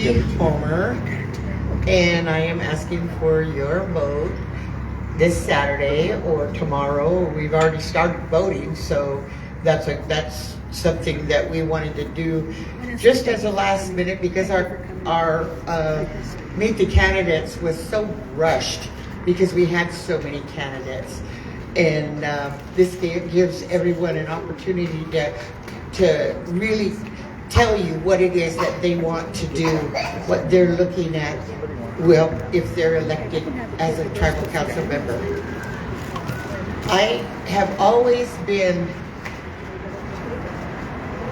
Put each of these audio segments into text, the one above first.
Steve Homer, and I am asking for your vote this Saturday or tomorrow. We've already started voting, so that's something that we wanted to do just as a last minute because our meet the candidates was so rushed because we had so many candidates, and this gives everyone an opportunity to really tell you what it is that they want to do, what they're looking at, well, if they're elected as a tribal council member. I have always been,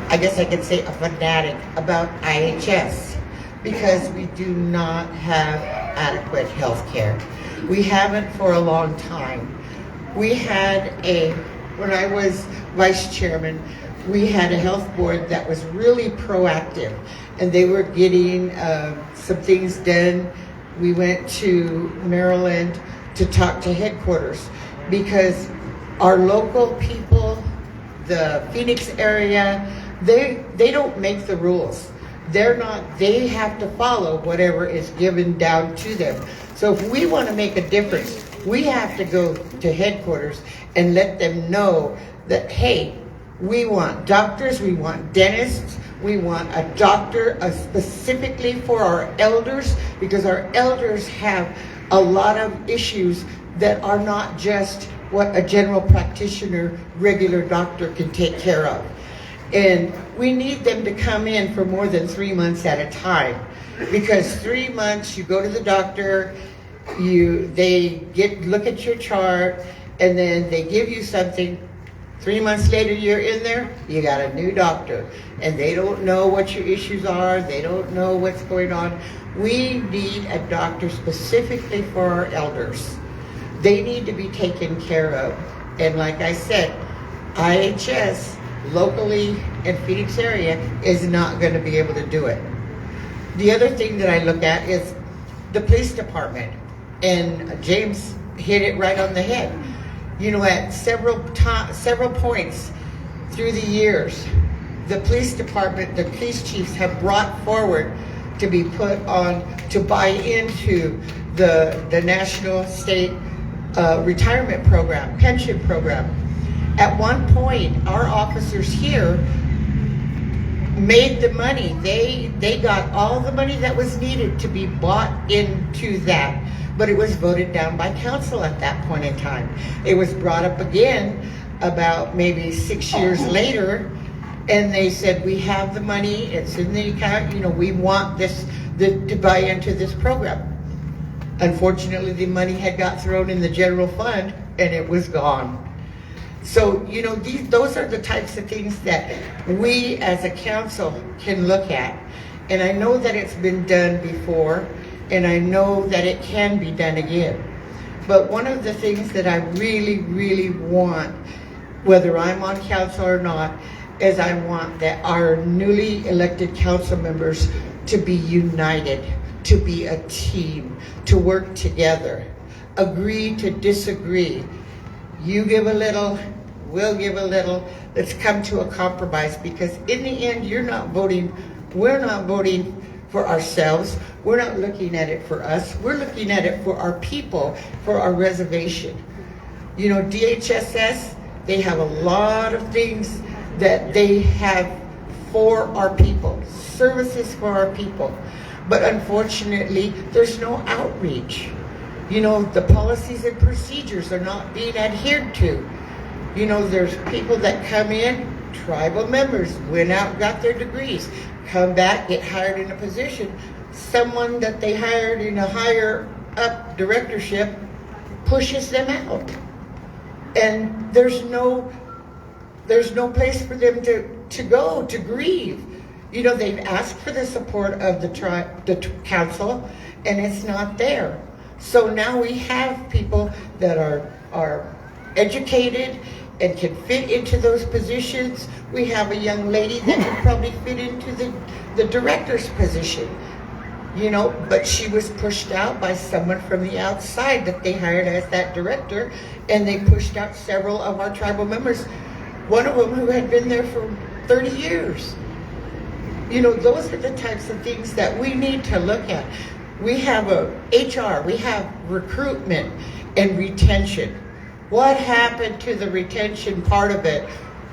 I guess I could say, a fanatic about IHS because we do not have adequate health care. We haven't for a long time. We had when I was vice chairman, we had a health board that was really proactive, and they were getting some things done. We went to Maryland to talk to headquarters because our local people, the Phoenix area, they don't make the rules. They have to follow whatever is given down to them. So if we want to make a difference, we have to go to headquarters and let them know that, hey, we want doctors, we want dentists, we want a doctor specifically for our elders, because our elders have a lot of issues that are not just what a general practitioner, regular doctor can take care of. And we need them to come in for more than 3 months at a time, because 3 months you go to the doctor, they look at your chart, and then they give you something. 3 months later, you're in there, you got a new doctor, and they don't know what your issues are, they don't know what's going on. We need a doctor specifically for our elders. They need to be taken care of. And like I said, IHS locally in Phoenix area is not going to be able to do it. The other thing that I look at is the police department, and James hit it right on the head. You know, at several points through the years, the police department, the police chiefs have brought forward to be put on to buy into the national state retirement program, pension program. At one point, our officers here made the money. They got all the money that was needed to be bought into that. But it was voted down by council at that point in time. It was brought up again about maybe 6 years later, and they said, we have the money, it's in the account, we want this to buy into this program. Unfortunately, the money had got thrown in the general fund, and it was gone. So, those are the types of things that we as a council can look at. And I know that it's been done before, and I know that it can be done again. But one of the things that I really, really want, whether I'm on council or not, is I want that our newly elected council members to be united, to be a team, to work together, agree to disagree. You give a little, we'll give a little. Let's come to a compromise, because in the end, we're not voting for ourselves. We're not looking at it for us. We're looking at it for our people, for our reservation. DHSS, they have a lot of things that they have for our people, services for our people. But unfortunately, there's no outreach. The policies and procedures are not being adhered to. There's people that come in, tribal members, went out, got their degrees, come back, get hired in a position. Someone that they hired in a higher up directorship pushes them out. And there's no place for them to go, to grieve. They've asked for the support of the council, and it's not there. So now we have people that are educated and can fit into those positions. We have a young lady that can probably fit into the director's position, but she was pushed out by someone from the outside that they hired as that director, and they pushed out several of our tribal members, one of them who had been there for 30 years. Those are the types of things that we need to look at. We have a HR, we have recruitment and retention. What happened to the retention part of it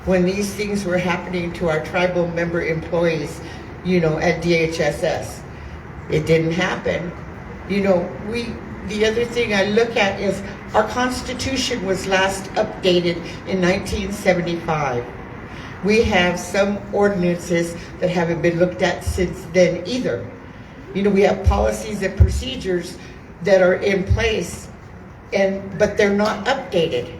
when these things were happening to our tribal member employees, at DHSS? It didn't happen. The other thing I look at is our Constitution was last updated in 1975. We have some ordinances that haven't been looked at since then either. We have policies and procedures that are in place, but they're not updated.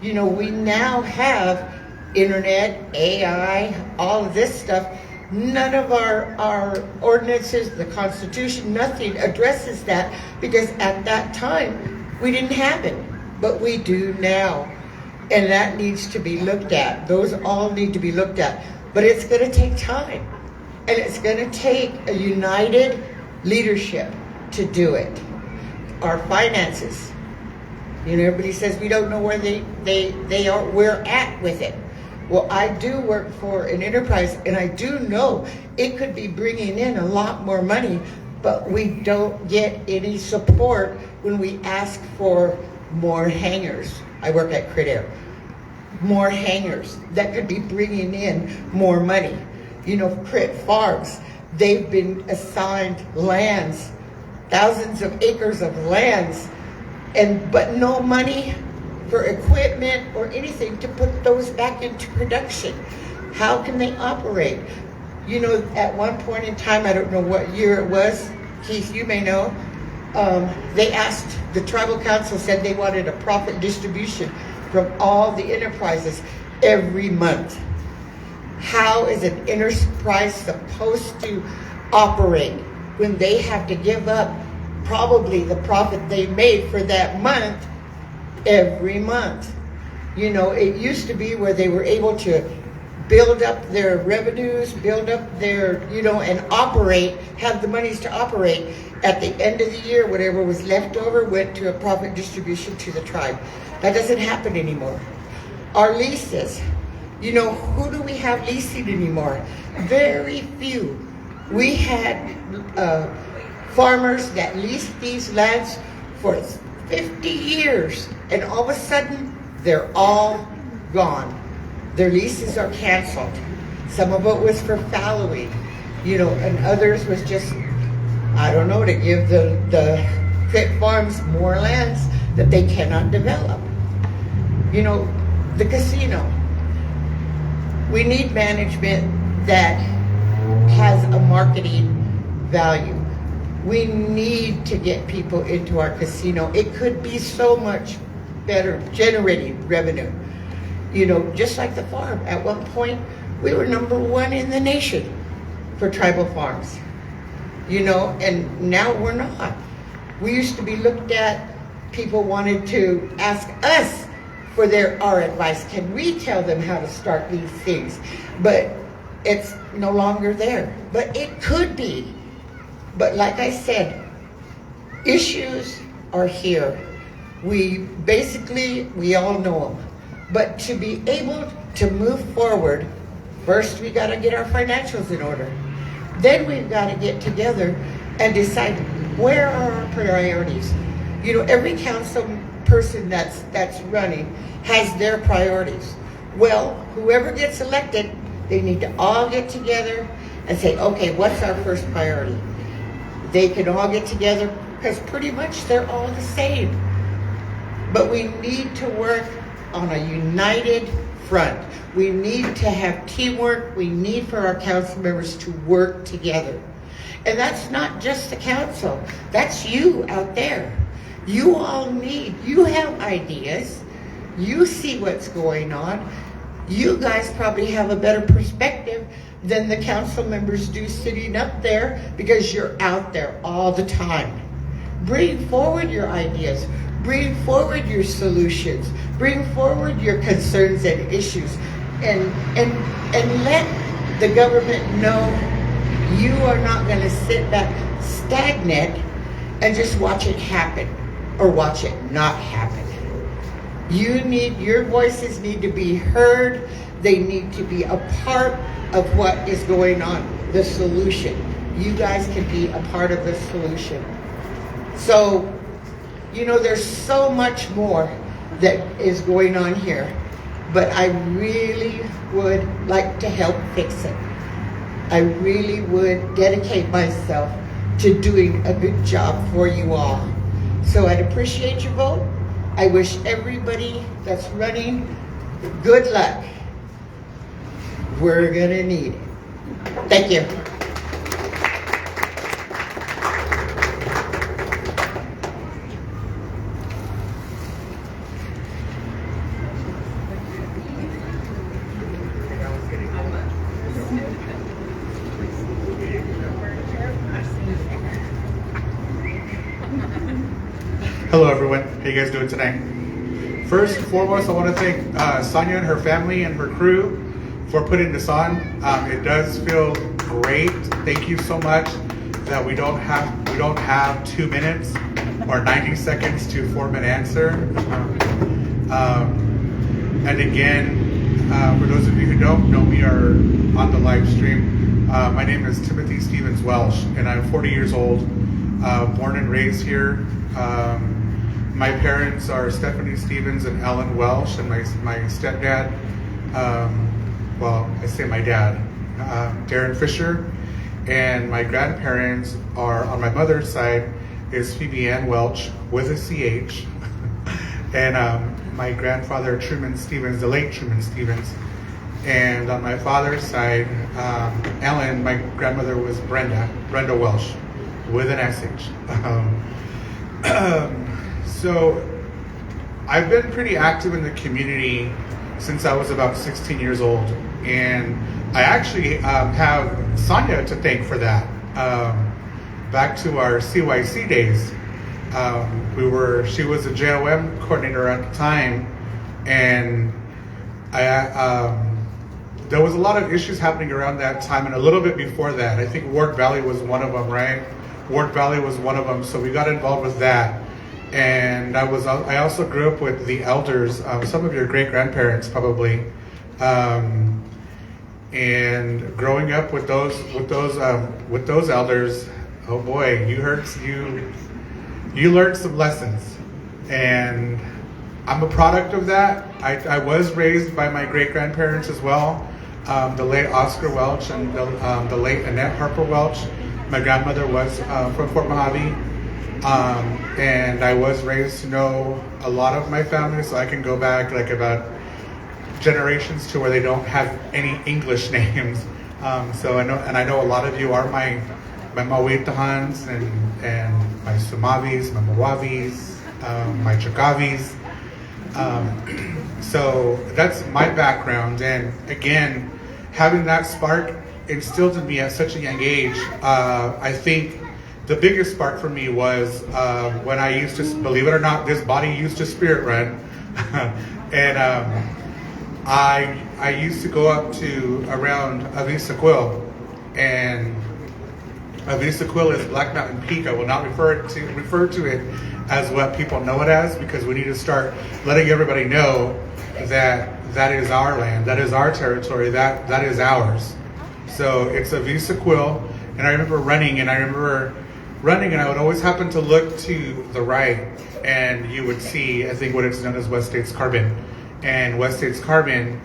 We now have internet, AI, all of this stuff. None of our ordinances, the Constitution, nothing addresses that, because at that time we didn't have it, but we do now. And that needs to be looked at. Those all need to be looked at. But it's going to take time. And it's going to take a united leadership to do it. Our finances. Everybody says we don't know where they are. We're at with it. Well, I do work for an enterprise, and I do know it could be bringing in a lot more money, but we don't get any support when we ask for more hangars. I work at Crit Air. More hangars that could be bringing in more money. Crit Farms, they've been assigned lands, thousands of acres of lands, but no money for equipment or anything to put those back into production. How can they operate? At one point in time, I don't know what year it was, Keith, you may know, they asked, the tribal council said they wanted a profit distribution from all the enterprises every month. How is an enterprise supposed to operate when they have to give up probably the profit they made for that month every month? It used to be where they were able to build up their revenues, build up their, and operate, have the monies to operate. At the end of the year, whatever was left over went to a profit distribution to the tribe. That doesn't happen anymore. Our leases, who do we have leasing anymore? Very few. We had farmers that leased these lands for 50 years, and all of a sudden, they're all gone. Their leases are canceled. Some of it was for fallowing, and others was just, to give the Crit Farms more lands that they cannot develop. The casino. We need management that has a marketing value. We need to get people into our casino. It could be so much better generating revenue. Just like the farm. At one point, we were #1 in the nation for tribal farms. And now we're not. We used to be looked at, people wanted to ask us for our advice. Can we tell them how to start these things? But it's no longer there. But it could be. But like I said, issues are here. We all know them. But to be able to move forward, first we got to get our financials in order. Then we've got to get together and decide where are our priorities. Every council person that's running has their priorities. Well, whoever gets elected, they need to all get together and say, okay, what's our first priority? They can all get together because pretty much they're all the same. But we need to work on a united front. We need to have teamwork. We need for our council members to work together. And that's not just the council. That's you out there. You have ideas. You see what's going on. You guys probably have a better perspective than the council members do sitting up there because you're out there all the time. Bring forward your ideas. Bring forward your solutions. Bring forward your concerns and issues. And let the government know you are not going to sit back stagnant and just watch it happen or watch it not happen. Your voices need to be heard. They need to be a part of what is going on the solution. You guys can be a part of the solution. So, you know, there's so much more that is going on here, but I really would like to help fix it. I really would dedicate myself to doing a good job for you all. So I'd appreciate your vote. I wish everybody that's running good luck. We're gonna need it. Thank you. Hello everyone, how you guys doing tonight? First and foremost, I want to thank Sonia and her family and her crew for putting this on. It does feel great. Thank you so much that we don't have 2 minutes or 90 seconds to form an answer. And again, for those of you who don't know me or on the live stream, my name is Timothy Stevens Welsh, and I'm 40 years old, born and raised here. My parents are Stephanie Stevens and Ellen Welsh, and my stepdad, well, I say my dad, Darren Fisher, and my grandparents are, on my mother's side, is Phoebe Ann Welch with a CH, and my grandfather, Truman Stevens, the late Truman Stevens, and on my father's side, Ellen, my grandmother was Brenda Welsh with an SH. So I've been pretty active in the community since I was about 16 years old, and I actually have Sonia to thank for that. Back to our CYC days, she was a JOM coordinator at the time, and there was a lot of issues happening around that time, and a little bit before that. I think Ward Valley was one of them, right? Ward Valley was one of them, so we got involved with that. And I also grew up with the elders, some of your great grandparents probably, and growing up with those elders. Oh boy, you learned some lessons, and I'm a product of that. I was raised by my great grandparents as well, the late Oscar Welch and the late Annette Harper Welch. My grandmother was from Fort Mojave. And I was raised to know a lot of my family, so I can go back like about generations to where they don't have any English names. So I know a lot of you are my Mawitahans and my Sumavis, my Moavis, my Chakavis. So that's my background, and again, having that spark instilled in me at such a young age, I think the biggest spark for me was when I used to, believe it or not, this body used to spirit run. And I used to go up to around Avisa Quill, and Avisa Quill is Black Mountain Peak. I will not refer to it as what people know it as, because we need to start letting everybody know that that is our land, that is our territory, that is ours. So it's Avisa Quill, and I remember running, and I would always happen to look to the right, and you would see, I think, what it's known as West States Carbon. And West States Carbon,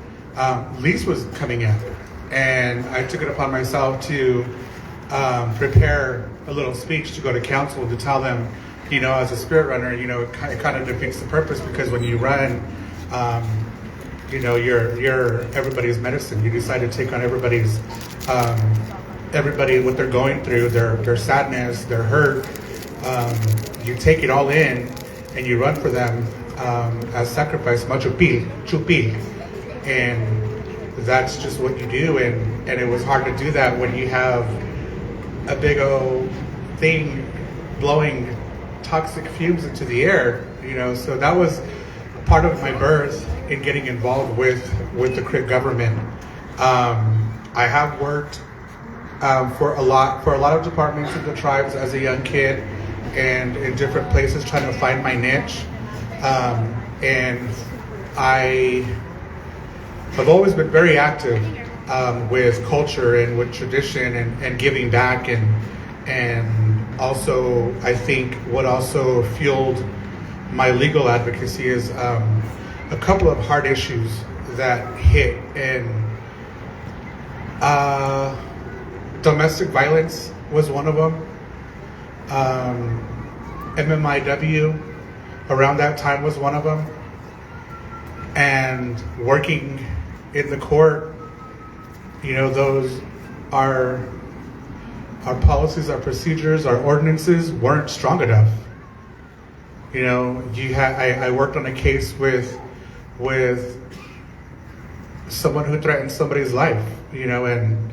lease was coming in, and I took it upon myself to prepare a little speech to go to council to tell them, you know, as a spirit runner, you know, it kind of defeats the purpose, because when you run, you know, you're everybody's medicine. You decide to take on everybody what they're going through, their sadness, their hurt. You take it all in and you run for them as sacrifice, chupil. And that's just what you do. And it was hard to do that when you have a big old thing blowing toxic fumes into the air, you know. So that was part of my birth in getting involved with the Creek government. I have worked for a lot of departments of the tribes as a young kid, and in different places trying to find my niche. And I've always been very active with culture and with tradition and giving back, and also I think what also fueled my legal advocacy is a couple of hard issues that hit, and domestic violence was one of them. MMIW around that time was one of them, and working in the court, those our policies, our procedures, our ordinances weren't strong enough. I worked on a case with someone who threatened somebody's life, and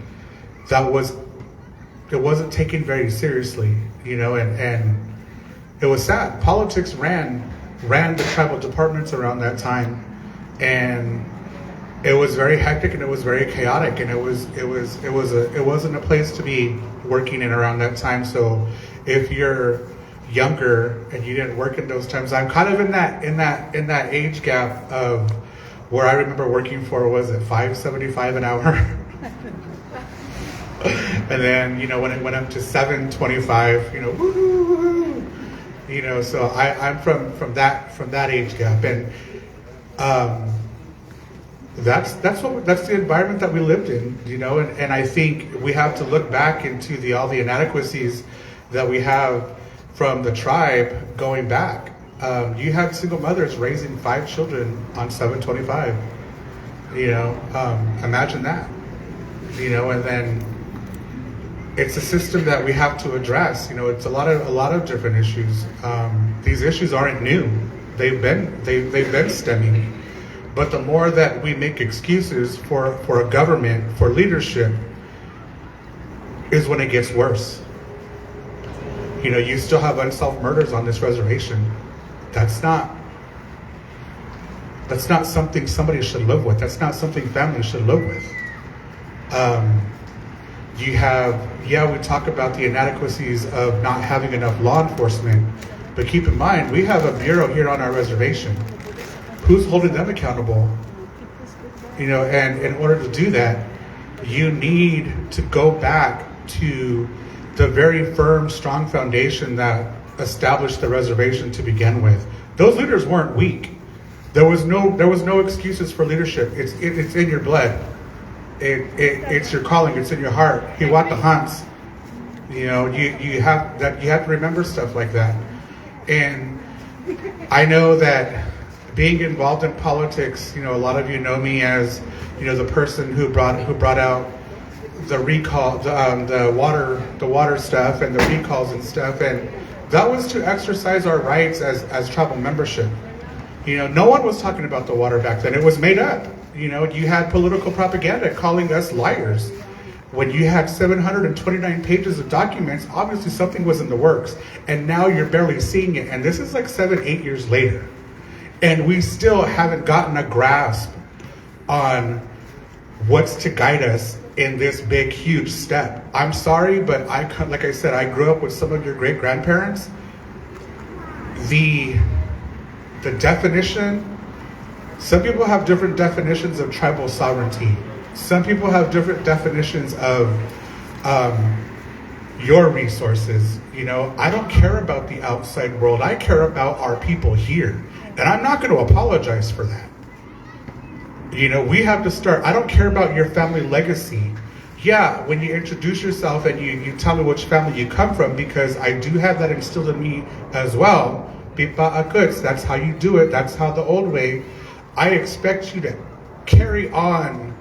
it wasn't taken very seriously, and it was sad. Politics ran the tribal departments around that time, and it was very hectic and it was very chaotic, and it wasn't a place to be working in around that time. So if you're younger and you didn't work in those times, I'm kind of in that age gap of where I remember working for, was it $5.75 an hour? And then, when it went up to $7.25, woo-hoo-hoo-hoo. So I'm from that age gap, and that's the environment that we lived in, and I think we have to look back into all the inadequacies that we have from the tribe going back. You had single mothers raising 5 children on $7.25. Imagine that. And then it's a system that we have to address. It's a lot of different issues. These issues aren't new. They've been stemming. But the more that we make excuses for a government, for leadership, is when it gets worse. You still have unsolved murders on this reservation. That's not something somebody should live with. That's not something families should live with. We talk about the inadequacies of not having enough law enforcement, but keep in mind, we have a bureau here on our reservation. Who's holding them accountable? And in order to do that, you need to go back to the very firm, strong foundation that established the reservation to begin with. Those leaders weren't weak. There was no excuses for leadership. It's in your blood. It's your calling. It's in your heart. Hiwata Hans. You have to remember stuff like that. And I know that being involved in politics, a lot of you know me as, the person who brought out the recall, the water stuff and the recalls and stuff, and that was to exercise our rights as tribal membership. No one was talking about the water back then. It was made up. You had political propaganda calling us liars. When you had 729 pages of documents, obviously something was in the works, and now you're barely seeing it. And this is like 7-8 years later, and we still haven't gotten a grasp on what's to guide us in this big, huge step. I'm sorry, but like I said, I grew up with some of your great grandparents. The definition, some people have different definitions of tribal sovereignty. Some people have different definitions of your resources. I don't care about the outside world. I care about our people here. And I'm not going to apologize for that. We have to start. I don't care about your family legacy. Yeah, when you introduce yourself and you tell me which family you come from, because I do have that instilled in me as well. Pipa Akuts, that's how you do it. That's how the old way. I expect you to carry on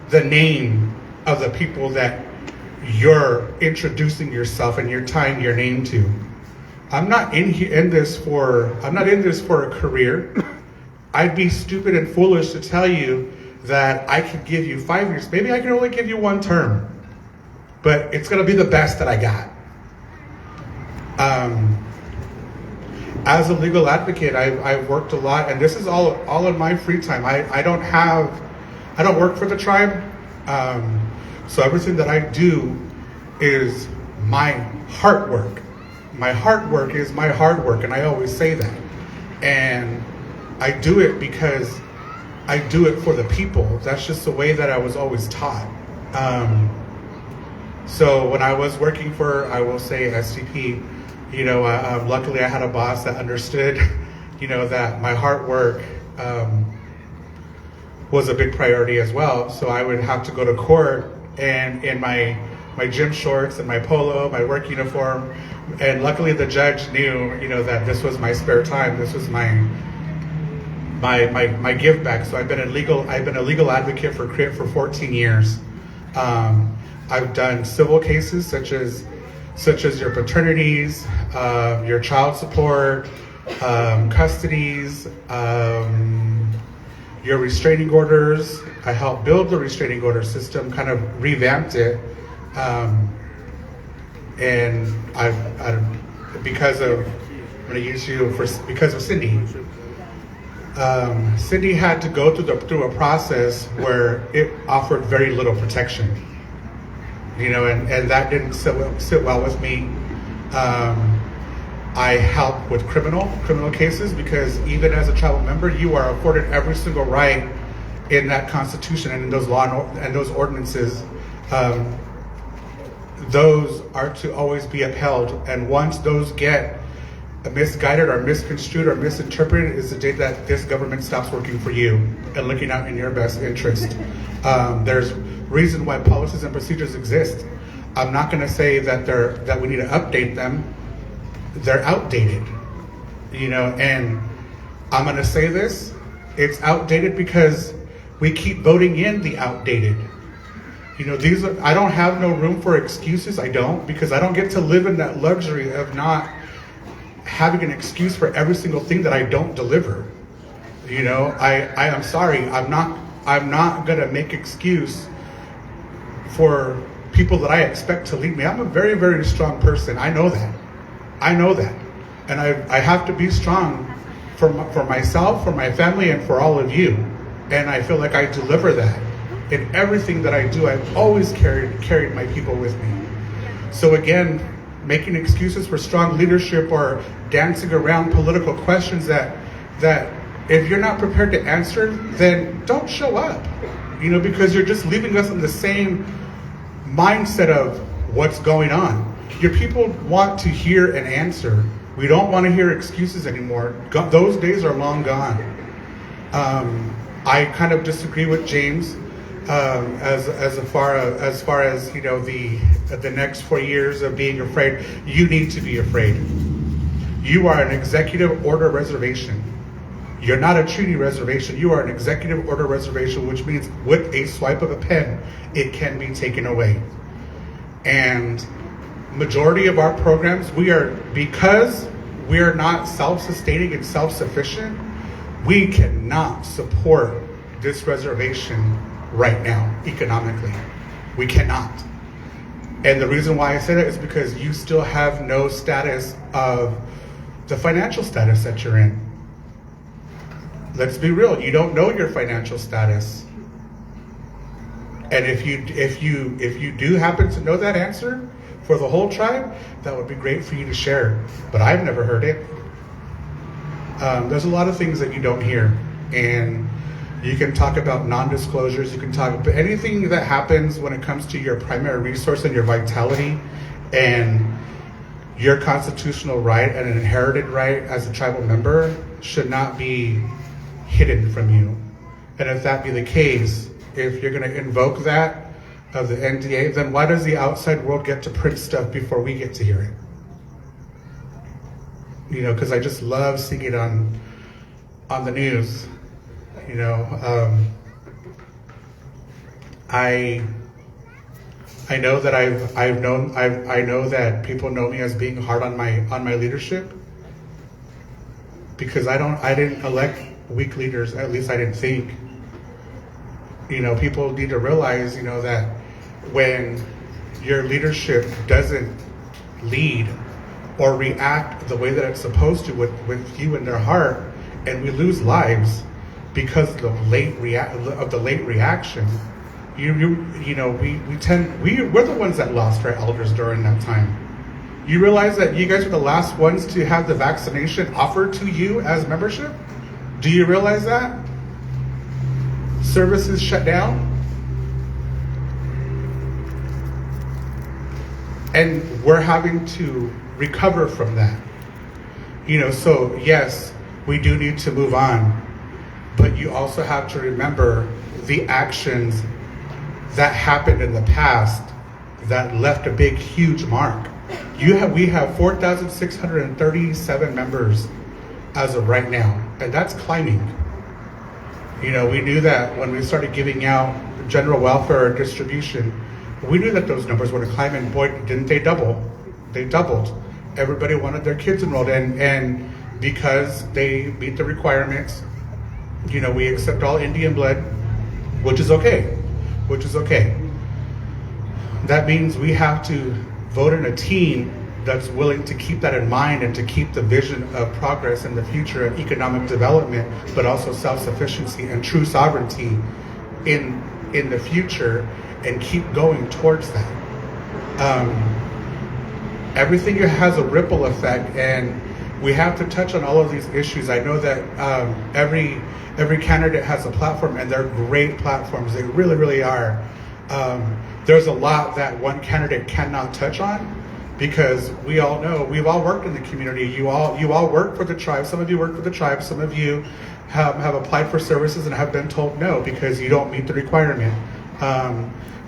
the name of the people that you're introducing yourself and you're tying your name to. I'm not in this for a career. I'd be stupid and foolish to tell you that I could give you 5 years. Maybe I can only give you 1 term, but it's going to be the best that I got. As a legal advocate, I've worked a lot, and this is all in my free time. I don't work for the tribe, so everything that I do is my heart work. My heart work is my hard work, and I always say that. And I do it because I do it for the people. That's just the way that I was always taught. So when I was working for, I will say, STP, luckily I had a boss that understood, that my hard work was a big priority as well. So I would have to go to court and in my gym shorts and my polo, my work uniform, and luckily the judge knew, that this was my spare time. This was my give back. So I've been a legal advocate for 14 years. I've done civil cases such as your paternities, your child support, custodies, your restraining orders. I helped build the restraining order system, kind of revamped it, and I because of I'm going to use you because of Cindy. Cindy had to go through a process where it offered very little protection, and that didn't sit well with me. I help with criminal cases because even as a tribal member, you are afforded every single right in that Constitution and in those and those ordinances. Those are to always be upheld, and once those get misguided or misconstrued or misinterpreted is the day that this government stops working for you and looking out in your best interest. There's reason why policies and procedures exist. I'm not going to say that we need to update them. They're outdated, and I'm going to say this, it's outdated because we keep voting in the outdated. I don't have no room for excuses. I don't, because I don't get to live in that luxury of not having an excuse for every single thing that I don't deliver. I am sorry. I'm not going to make excuse for people that I expect to lead me. I'm a very, very strong person. I know that. And I have to be strong for myself, for my family, and for all of you. And I feel like I deliver that. In everything that I do, I've always carried my people with me. So again, making excuses for strong leadership or dancing around political questions that if you're not prepared to answer, then don't show up. Because you're just leaving us in the same mindset of what's going on. Your people want to hear an answer. We don't want to hear excuses anymore. Those days are long gone. I kind of disagree with James as far as the next 4 years of being afraid. You need to be afraid. You are an executive order reservation. You're not a treaty reservation. You are an executive order reservation, which means with a swipe of a pen, it can be taken away. And majority of our programs, because we are not self-sustaining and self-sufficient, we cannot support this reservation right now economically. We cannot. And the reason why I say that is because you still have no status of the financial status that you're in. Let's be real, you don't know your financial status. And if you do happen to know that answer for the whole tribe, that would be great for you to share. But I've never heard it. There's a lot of things that you don't hear. And you can talk about non-disclosures, you can talk about anything that happens when it comes to your primary resource and your vitality and your constitutional right and an inherited right as a tribal member should not be hidden from you. And if that be the case, if you're going to invoke that of the NDA, then why does the outside world get to print stuff before we get to hear it? Because I just love seeing it on the news. I know that I know that people know me as being hard on my leadership because I didn't elect weak leaders. At least I didn't think. People need to realize, that when your leadership doesn't lead or react the way that it's supposed to with you in their heart, and we lose lives because of the late reaction. We're the ones that lost our elders during that time. You realize that you guys were the last ones to have the vaccination offered to you as membership? Do you realize that? services shut down, and we're having to recover from that. So yes, we do need to move on, but you also have to remember the actions that happened in the past that left a big, huge mark. We have 4,637 members as of right now, and that's climbing. We knew that when we started giving out general welfare distribution, we knew that those numbers were to climb, and boy, didn't they double. They doubled. Everybody wanted their kids enrolled, and because they meet the requirements, we accept all Indian blood, which is okay. That means we have to vote in a team that's willing to keep that in mind and to keep the vision of progress in the future and economic development, but also self-sufficiency and true sovereignty in the future, and keep going towards that. Everything has a ripple effect, and we have to touch on all of these issues. I know that every candidate has a platform, and they're great platforms. They really, really are. There's a lot that one candidate cannot touch on, because we all know, we've all worked in the community. You all work for the tribe. Some of you work for the tribe. Some of you have applied for services and have been told no because you don't meet the requirement.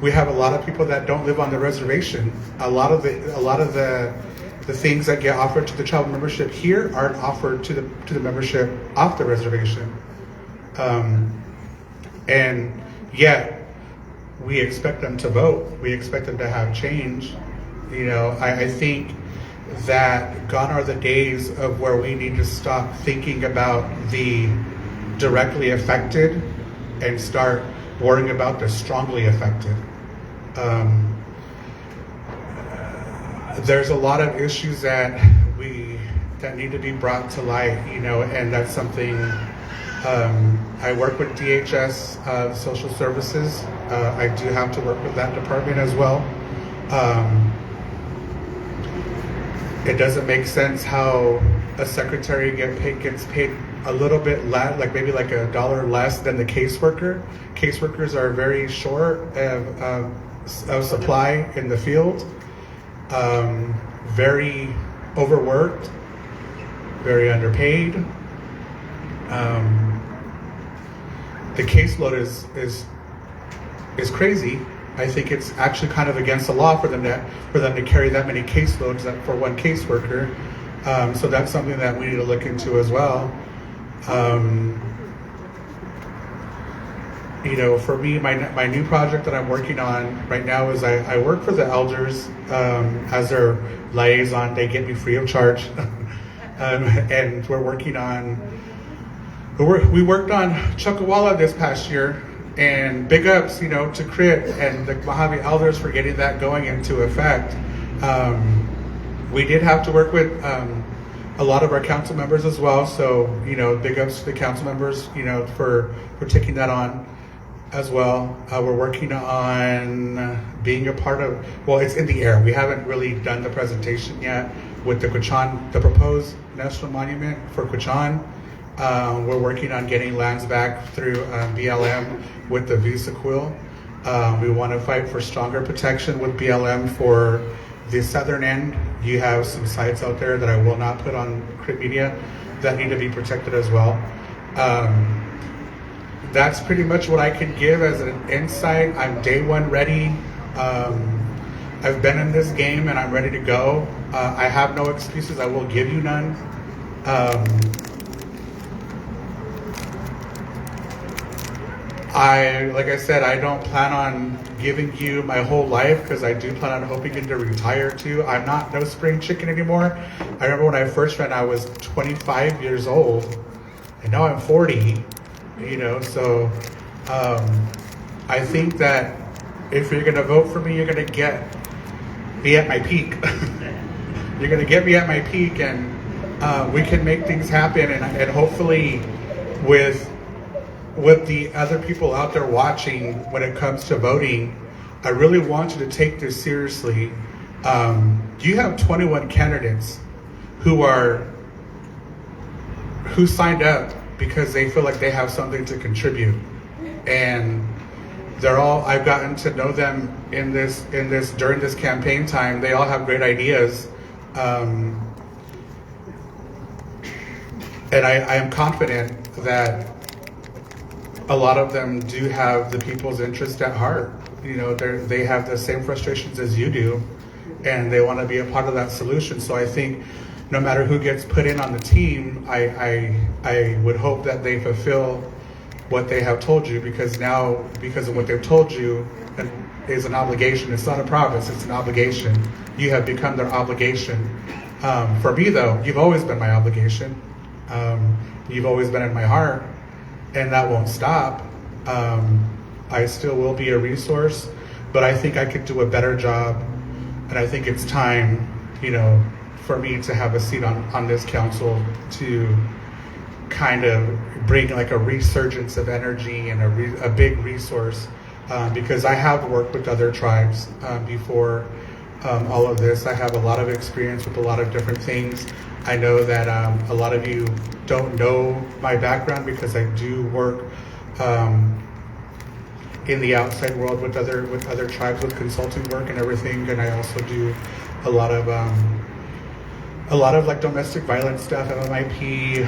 We have a lot of people that don't live on the reservation. A lot of the things that get offered to the tribal membership here aren't offered to the membership off the reservation. And yet we expect them to vote. We expect them to have change. I think that gone are the days of where we need to stop thinking about the directly affected and start worrying about the strongly affected. There's a lot of issues that need to be brought to light, and that's something. I work with DHS Social Services. I do have to work with that department as well. It doesn't make sense how a secretary gets paid a little bit less, like maybe like $1 less than the caseworker. Caseworkers are very short of supply in the field, very overworked, very underpaid. The caseload is crazy. I think it's actually kind of against the law for them to carry that many caseloads for one caseworker. So that's something that we need to look into as well. For me, my new project that I'm working on right now is I work for the elders as their liaison. They get me free of charge, and we worked on Chuckawalla this past year. And big ups, to CRIT and the Mojave Elders for getting that going into effect. We did have to work with a lot of our council members as well. So, big ups to the council members, for taking that on as well. We're working on being a part of, it's in the air. We haven't really done the presentation yet with the Quechan, the proposed national monument for Quechan. We're working on getting lands back through BLM with the Visa Quill. We want to fight for stronger protection with BLM for the southern end. You have some sites out there that I will not put on CRIT Media that need to be protected as well. That's pretty much what I can give as an insight. I'm day one ready. I've been in this game and I'm ready to go. I have no excuses. I will give you none. Like I said, I don't plan on giving you my whole life because I do plan on hoping to retire too. I'm not no spring chicken anymore. I remember when I first ran, I was 25 years old, and now I'm 40. So I think that if you're gonna vote for me, you're gonna get me at my peak. You're gonna get me at my peak, and we can make things happen. And hopefully, with the other people out there watching when it comes to voting, I really want you to take this seriously. You have 21 candidates who signed up because they feel like they have something to contribute. and they're all, I've gotten to know them in this during this campaign time. They all have great ideas, and I am confident that a lot of them do have the people's interest at heart. You know, they have the same frustrations as you do, and they want to be a part of that solution. So I think no matter who gets put in on the team, I would hope that they fulfill what they have told you, because now, because of what they've told you, is an obligation. It's not a promise, it's an obligation. You have become their obligation. For me though, you've always been my obligation. You've always been in my heart, and that won't stop. I still will be a resource, but I think I could do a better job, and I think it's time, you know, for me to have a seat on this council to kind of bring like a resurgence of energy and a big resource, because I have worked with other tribes before all of this. I have a lot of experience with a lot of different things. I know that a lot of you don't know my background, because I do work in the outside world with other tribes with consulting work and everything, and I also do a lot of like domestic violence stuff, MMIP,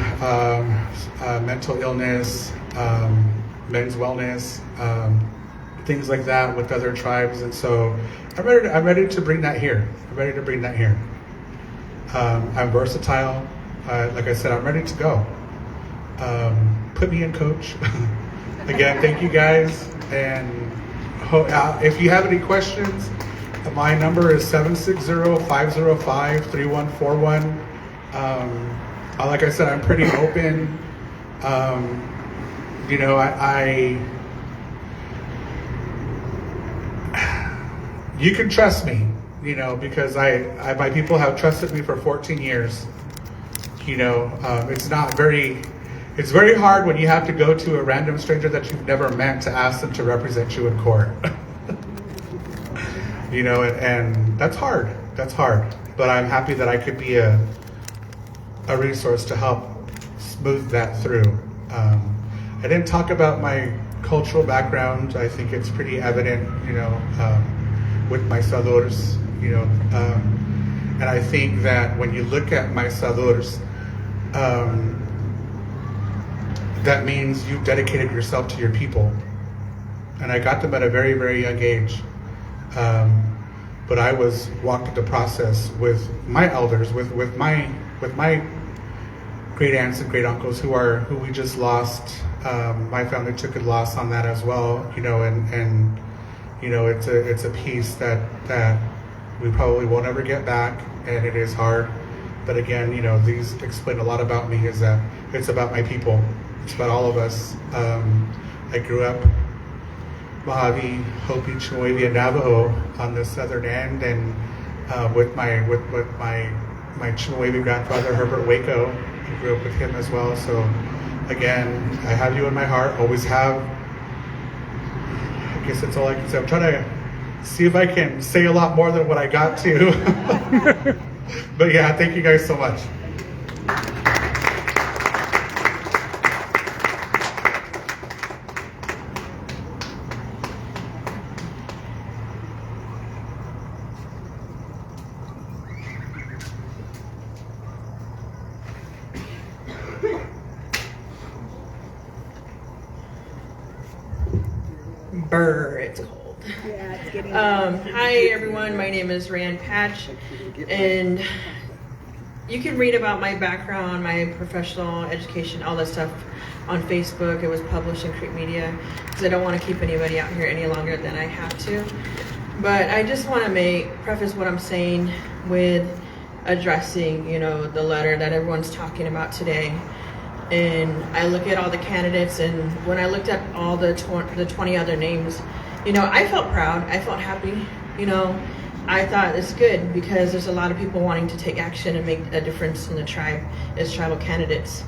mental illness, men's wellness, things like that with other tribes. And so I'm ready to bring that here. I'm versatile. Like I said, I'm ready to go. Put me in, coach. Again, thank you guys. And if you have any questions, my number is 760-505-3141. Like I said, I'm pretty open. You know, you can trust me, you know, because my people have trusted me for 14 years. You know, it's very hard when you have to go to a random stranger that you've never met to ask them to represent you in court. You know, and that's hard. But I'm happy that I could be a resource to help smooth that through. I didn't talk about my cultural background. I think it's pretty evident, you know, with my sadurs, you know, and I think that when you look at my sadurs, that means you've dedicated yourself to your people. And I got them at a very, very young age. But I was walked the process with my elders, with my great aunts and great uncles who we just lost. My family took a loss on that as well, you know, and you know, it's a piece that we probably won't ever get back, and it is hard. But again, you know, these explain a lot about me, is that it's about my people. It's about all of us. I grew up Mojave, Hopi, Chemehuevi, and Navajo on the southern end, and with my Chemehuevi grandfather, Herbert Waco. I grew up with him as well. So again, I have you in my heart, always have. I guess that's all I can say. I'm trying to see if I can say a lot more than what I got to. But yeah, thank you guys so much. Brr, it's cold. Yeah, it's getting Hi everyone, my name is Rand Patch, and you can read about my background, my professional education, all that stuff on Facebook. It was published in Creek Media, because I don't want to keep anybody out here any longer than I have to. But I just want to preface what I'm saying with addressing, you know, the letter that everyone's talking about today. And I look at all the candidates, and when I looked at all the 20 other names, you know, I felt proud. I felt happy. You know, I thought it's good, because there's a lot of people wanting to take action and make a difference in the tribe as tribal candidates.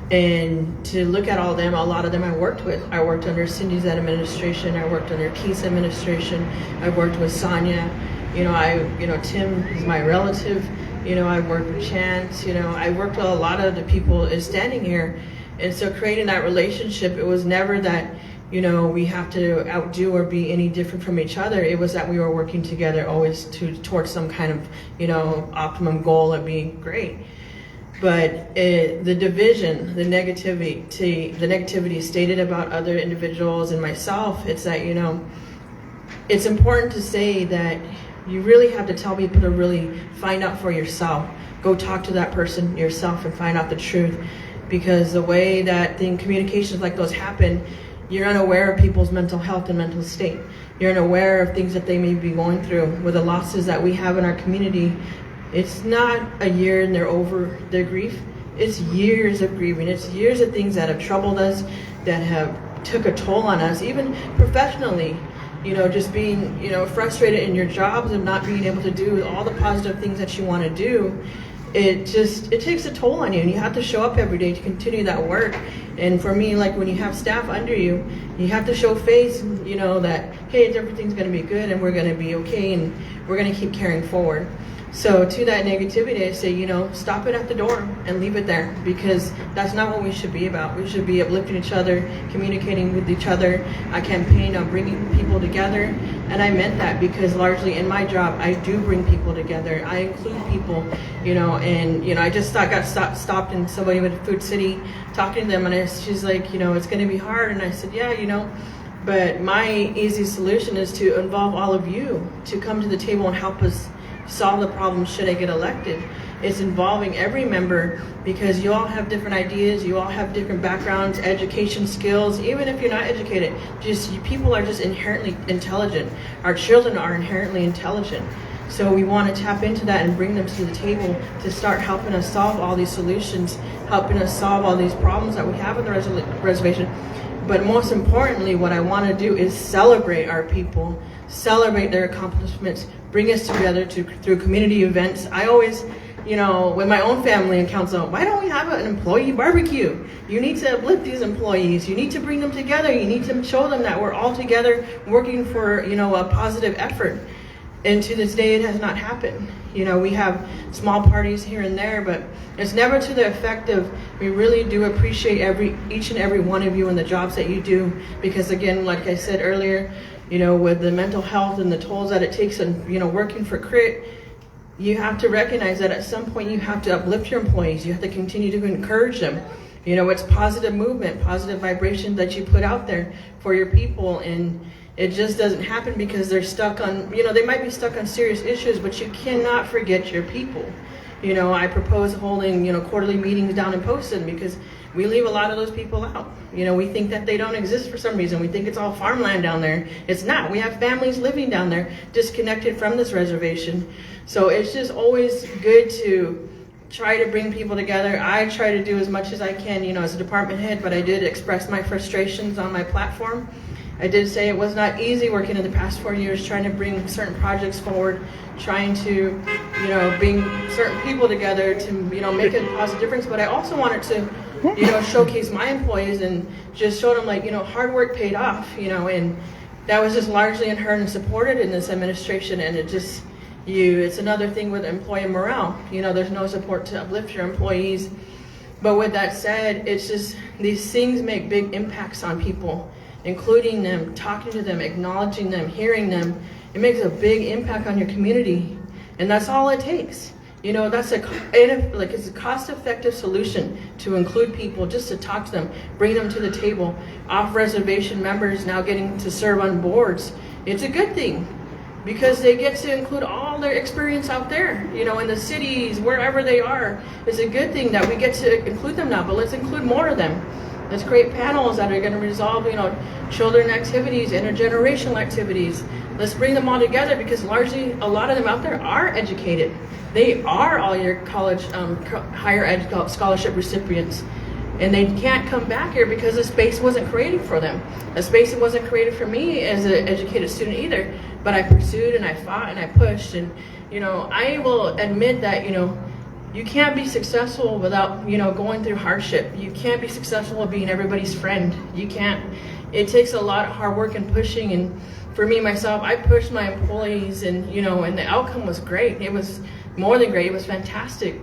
And to look at all of them, a lot of them I worked with. I worked under Cindy's administration. I worked under Keith's administration. I worked with Sonia. You know, Tim is my relative. You know, I worked with Chance, you know, I worked with a lot of the people standing here. And so creating that relationship, it was never that, we have to outdo or be any different from each other. It was that we were working together always towards some kind of, optimum goal of being great. But the division, the negativity stated about other individuals and myself, it's that, it's important to say that you really have to tell people to really find out for yourself. Go talk to that person yourself and find out the truth. Because the way that communications like those happen, you're unaware of people's mental health and mental state. You're unaware of things that they may be going through. With the losses that we have in our community, it's not a year and they're over their grief. It's years of grieving. It's years of things that have troubled us, that have took a toll on us, even professionally. Just being, frustrated in your jobs and not being able to do all the positive things that you want to do. It takes a toll on you, and you have to show up every day to continue that work. And for me, like when you have staff under you, you have to show face, that, hey, everything's going to be good and we're going to be okay and we're going to keep carrying forward. So to that negativity, I say, stop it at the door and leave it there, because that's not what we should be about. We should be uplifting each other, communicating with each other. I campaign on bringing people together, and I meant that because largely in my job, I do bring people together. I include people, and I just got stopped in somebody with Food City talking to them, and she's like, it's going to be hard, and I said, yeah, but my easy solution is to involve all of you to come to the table and help us solve the problem should I get elected. It's involving every member, because you all have different ideas, you all have different backgrounds, education skills. Even if you're not educated, people are just inherently intelligent. Our children are inherently intelligent. So we want to tap into that and bring them to the table to start helping us solve all these solutions, helping us solve all these problems that we have in the reservation. But most importantly, what I want to do is celebrate our people, celebrate their accomplishments, bring us together through community events. I always, with my own family and council, why don't we have an employee barbecue? You need to uplift these employees. You need to bring them together. You need to show them that we're all together working for, a positive effort. And to this day, it has not happened. We have small parties here and there, but it's never to the effect of, we really do appreciate each and every one of you and the jobs that you do. Because again, like I said earlier, with the mental health and the tolls that it takes and, working for CRIT, you have to recognize that at some point you have to uplift your employees. You have to continue to encourage them. It's positive movement, positive vibration that you put out there for your people. And it just doesn't happen because they're stuck on, they might be stuck on serious issues, but you cannot forget your people. I propose holding, quarterly meetings down in Poston, because we leave a lot of those people out. We think that they don't exist for some reason. We think it's all farmland down there. It's not. We have families living down there, disconnected from this reservation. So it's just always good to try to bring people together. I try to do as much as I can, as a department head, but I did express my frustrations on my platform. I did say it was not easy working in the past 4 years, trying to bring certain projects forward, trying to, bring certain people together to, make a positive difference. But I also wanted to, showcase my employees and just show them hard work paid off, and that was just largely inherent and supported in this administration. And it's another thing with employee morale. There's no support to uplift your employees. But with that said, it's just, these things make big impacts on people, including them, talking to them, acknowledging them, hearing them. It makes a big impact on your community. And that's all it takes. It's a cost-effective solution to include people, just to talk to them, bring them to the table. Off-reservation members now getting to serve on boards. It's a good thing, because they get to include all their experience out there, in the cities, wherever they are. It's a good thing that we get to include them now, but let's include more of them. Let's create panels that are going to resolve, children activities, intergenerational activities. Let's bring them all together, because largely a lot of them out there are educated. They are all your college, higher ed scholarship recipients. And they can't come back here because the space wasn't created for them. The space wasn't created for me as an educated student either. But I pursued and I fought and I pushed. And, I will admit that, you can't be successful without, going through hardship. You can't be successful being everybody's friend. You can't. It takes a lot of hard work and pushing. And for me, myself, I pushed my employees and, and the outcome was great. It was more than great. It was fantastic.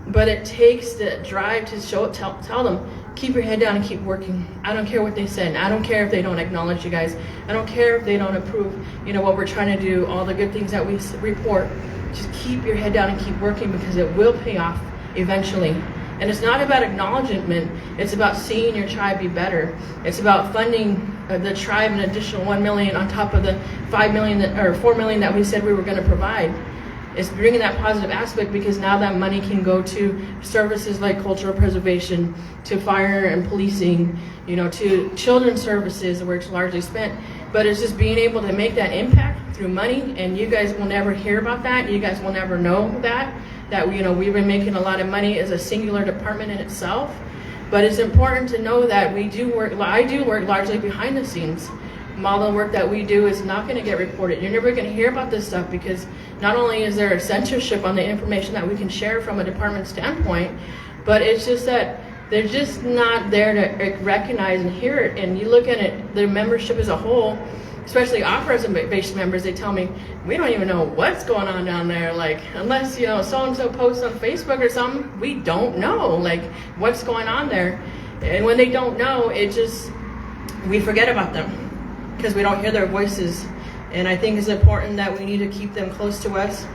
But it takes the drive to tell them, keep your head down and keep working. I don't care what they said. I don't care if they don't acknowledge you guys. I don't care if they don't approve, what we're trying to do, all the good things that we report. Just keep your head down and keep working, because it will pay off eventually. And it's not about acknowledgement. It's about seeing your tribe be better. It's about funding the tribe an additional $1 million on top of the $5 million or $4 million that we said we were going to provide. It's bringing that positive aspect, because now that money can go to services like cultural preservation, to fire and policing, to children's services where it's largely spent. But it's just being able to make that impact through money, and you guys will never hear about that. You guys will never know that we've been making a lot of money as a singular department in itself. But it's important to know that I do work largely behind the scenes. All the work that we do is not going to get reported. You're never going to hear about this stuff, because not only is there a censorship on the information that we can share from a department standpoint, but it's just that they're just not there to recognize and hear it. And you look at it, the membership as a whole, especially off-reservation members, they tell me, we don't even know what's going on down there. Like, unless, so-and-so posts on Facebook or something, we don't know, like, what's going on there. And when they don't know, we forget about them, because we don't hear their voices. And I think it's important that we need to keep them close to us.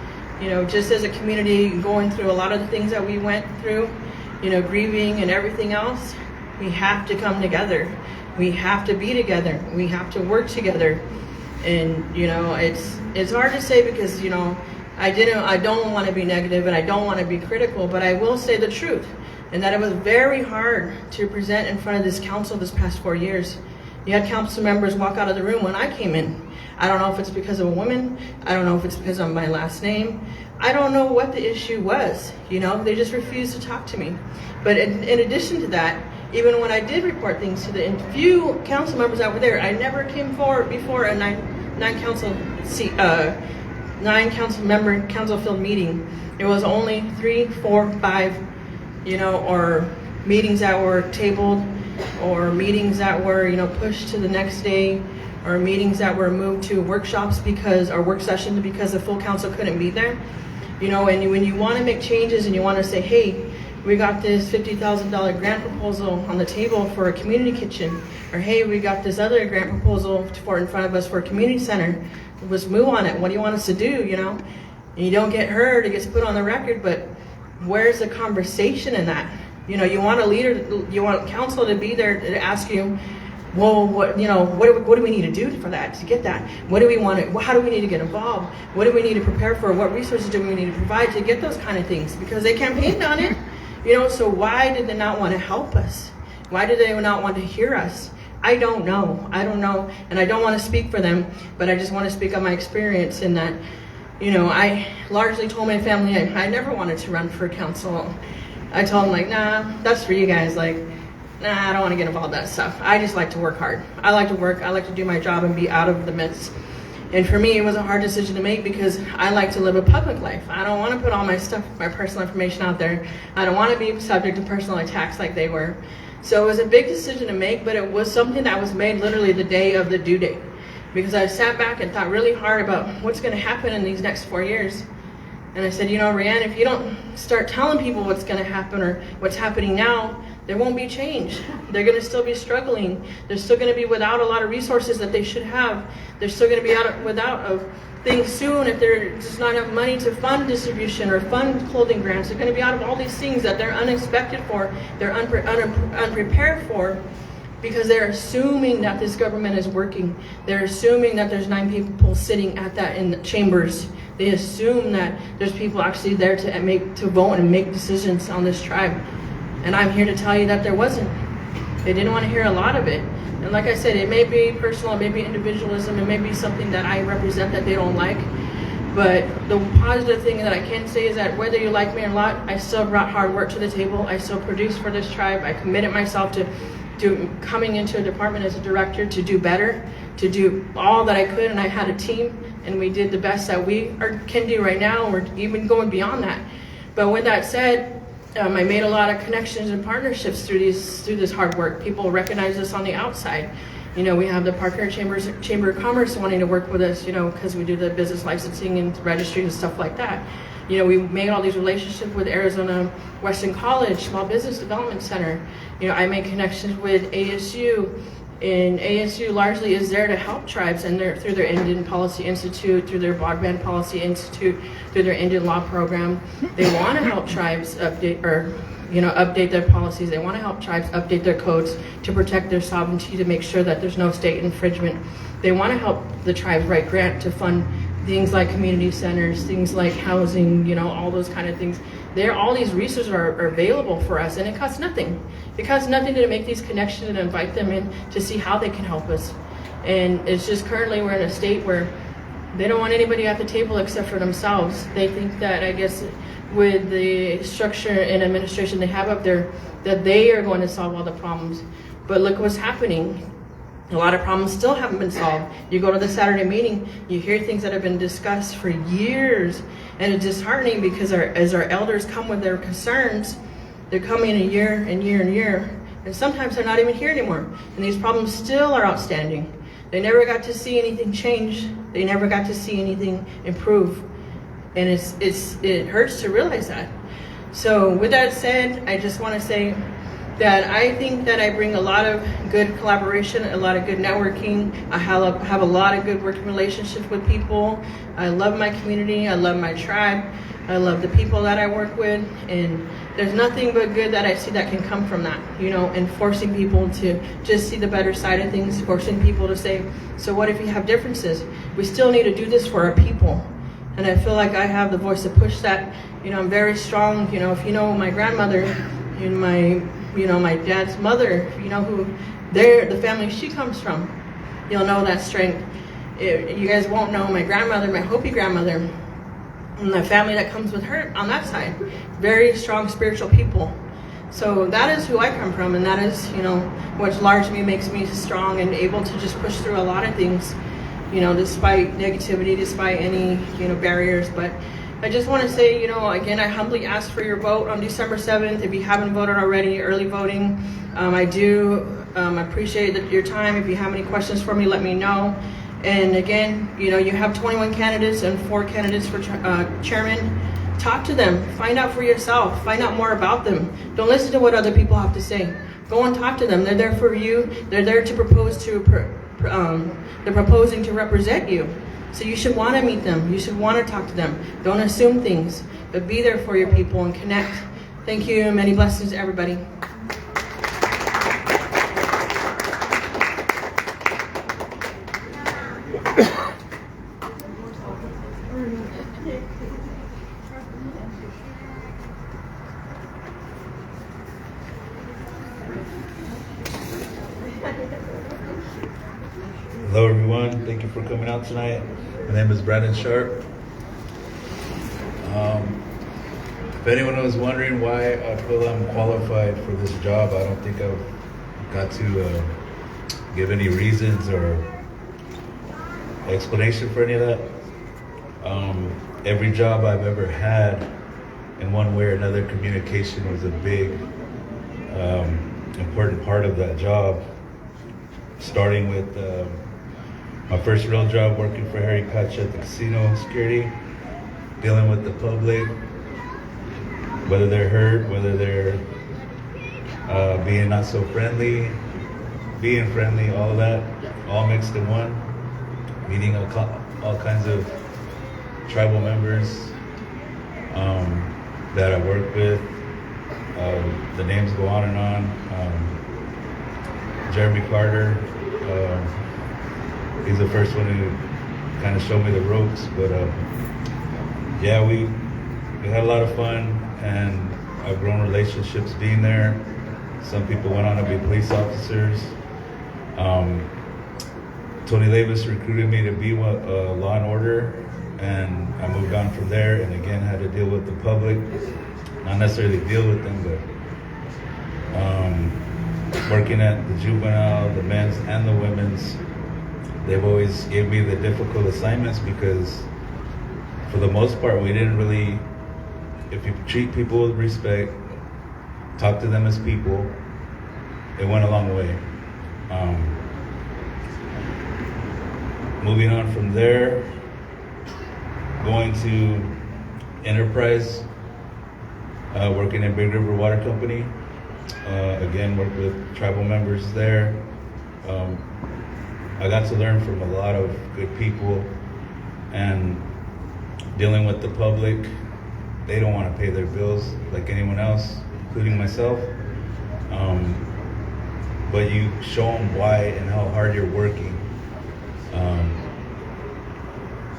Just as a community going through a lot of the things that we went through, grieving and everything else, we have to come together. We have to be together. We have to work together. And, it's hard to say, because, I don't want to be negative and I don't want to be critical, but I will say the truth. And that it was very hard to present in front of this council this past 4 years. You had council members walk out of the room when I came in. I don't know if it's because of a woman. I don't know if it's because of my last name. I don't know what the issue was. They just refused to talk to me. But in addition to that, even when I did report things to the few council members that were there, I never came forward before a nine council member council field meeting. It was only 3, 4, 5, or meetings that were tabled, or meetings that were, pushed to the next day, or meetings that were moved to workshops or work sessions because the full council couldn't be there. And when you want to make changes and you want to say, hey, we got this $50,000 grant proposal on the table for a community kitchen, or hey, we got this other grant proposal in front of us for a community center. Let's move on it. What do you want us to do? And you don't get heard. It gets put on the record, but where's the conversation in that? You want a leader, you want council to be there to ask you, well, what do we need to do for that, to get that? What do we want to, how do we need to get involved? What do we need to prepare for? What resources do we need to provide to get those kind of things? Because they campaigned on it, so why did they not want to help us? Why did they not want to hear us? I don't know, and I don't want to speak for them, but I just want to speak on my experience in that, I largely told my family I never wanted to run for council. I told them, nah, that's for you guys, I don't want to get involved in that stuff. I just like to work hard. I like to work, I like to do my job and be out of the midst. And for me, it was a hard decision to make, because I like to live a public life. I don't want to put all my stuff, my personal information out there. I don't want to be subject to personal attacks like they were. So it was a big decision to make, but it was something that was made literally the day of the due date. Because I sat back and thought really hard about what's going to happen in these next 4 years. And I said, Rianne, if you don't start telling people what's going to happen or what's happening now, there won't be change. They're going to still be struggling. They're still going to be without a lot of resources that they should have. They're still going to be without of things soon if there's just not enough money to fund distribution or fund clothing grants. They're going to be out of all these things that they're unexpected for, they're unprepared for, because they're assuming that this government is working. They're assuming that there's 9 people sitting at that in the chambers. They assume that there's people actually there to vote and make decisions on this tribe. And I'm here to tell you that there wasn't. They didn't want to hear a lot of it. And like I said, it may be personal, it may be individualism, it may be something that I represent that they don't like. But the positive thing that I can say is that whether you like me or not, I still brought hard work to the table. I still produced for this tribe. I committed myself to coming into a department as a director to do better, to do all that I could, and I had a team, and we did the best that we can do right now. We're even going beyond that. But with that said, I made a lot of connections and partnerships through this hard work. People recognize us on the outside. We have the Parker Chamber of Commerce wanting to work with us, because we do the business licensing and registry and stuff like that. You know, we made all these relationships with Arizona Western College, Small Business Development Center. You know, I made connections with ASU, and ASU largely is there to help tribes, and through their Indian Policy Institute, through their Broadband Policy Institute, through their Indian Law Program. They want to help tribes update their policies. They want to help tribes update their codes to protect their sovereignty, to make sure that there's no state infringement. They want to help the tribes write grant to fund things like community centers, things like housing, you know, all those kind of things. All these resources are available for us, and it costs nothing. It costs nothing to make these connections and invite them in to see how they can help us. And it's just currently we're in a state where they don't want anybody at the table except for themselves. They think that, I guess, with the structure and administration they have up there, that they are going to solve all the problems. But look what's happening. A lot of problems still haven't been solved. You go to the Saturday meeting, you hear things that have been discussed for years, and it's disheartening because as our elders come with their concerns, they're coming in a year and year and year, and sometimes they're not even here anymore. And these problems still are outstanding. They never got to see anything change. They never got to see anything improve. And it hurts to realize that. So with that said, I just want to say that I think that I bring a lot of good collaboration, a lot of good networking. I have a lot of good working relationships with people. I love my community. I love my tribe. I love the people that I work with. And there's nothing but good that I see that can come from that, you know, and forcing people to just see the better side of things, forcing people to say, so what if you have differences? We still need to do this for our people. And I feel like I have the voice to push that. You know, I'm very strong. You know, if you know my grandmother and my dad's mother, you know who the family she comes from, you'll know that strength. You guys won't know my grandmother, my Hopi grandmother, and the family that comes with her on that side. Very strong spiritual people. So that is who I come from, and that is, you know, what largely makes me strong and able to just push through a lot of things, you know, despite negativity, despite any, you know, barriers. But I just want to say, you know, again, I humbly ask for your vote on December 7th. If you haven't voted already, early voting. I do appreciate your time. If you have any questions for me, let me know. And again, you know, you have 21 candidates and 4 candidates for chairman. Talk to them. Find out for yourself. Find out more about them. Don't listen to what other people have to say. Go and talk to them. They're there for you. They're there to propose to. They're proposing to represent you. So you should want to meet them. You should want to talk to them. Don't assume things, but be there for your people and connect. Thank you. Many blessings to everybody. Hello everyone, thank you for coming out tonight. My name is Brandon Sharp. If anyone was wondering why I feel I'm qualified for this job, I don't think I've got to give any reasons or explanation for any of that. Every job I've ever had, in one way or another, communication was a big, important part of that job. Starting with my first real job working for Harry Koch at the casino security, dealing with the public, whether they're hurt, whether they're being not so friendly, being friendly, all of that, all mixed in one, meeting all kinds of tribal members that I work with. The names go on and on. Jeremy Carter, he's the first one who kind of showed me the ropes, but yeah, we had a lot of fun, and I've grown relationships being there. Some people went on to be police officers. Tony Davis recruited me to be Law and Order, and I moved on from there, and again had to deal with the public, not necessarily deal with them, but working at the juvenile, the men's and the women's, they've always gave me the difficult assignments because for the most part, we didn't really, if you treat people with respect, talk to them as people, it went a long way. Moving on from there, going to enterprise, working in Big River Water Company. Again, worked with tribal members there. I got to learn from a lot of good people, and dealing with the public. They don't want to pay their bills like anyone else, including myself. But you show them why and how hard you're working.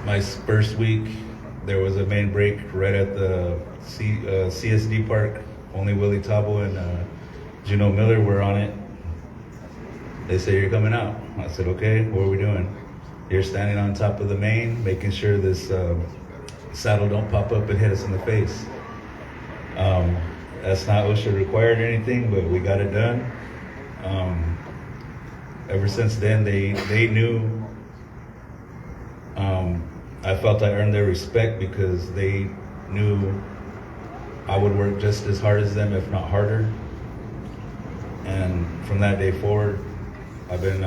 My first week, there was a main break right at the CSD park. Only Willie Tabo and Juno Miller were on it. They said, "You're coming out." I said, "Okay, what are we doing?" "You're standing on top of the main, making sure this saddle don't pop up and hit us in the face." That's not OSHA required or anything, but we got it done. Ever since then, they knew. I felt I earned their respect because they knew I would work just as hard as them, if not harder. And from that day forward, I've been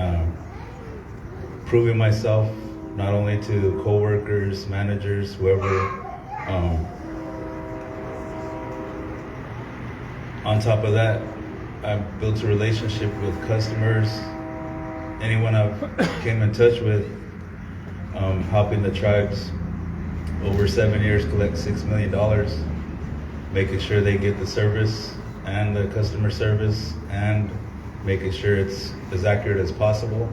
proving myself not only to coworkers, managers, whoever. On top of that, I've built a relationship with customers, anyone I've came in touch with, helping the tribes over 7 years collect $6 million, making sure they get the service and the customer service, and making sure it's as accurate as possible.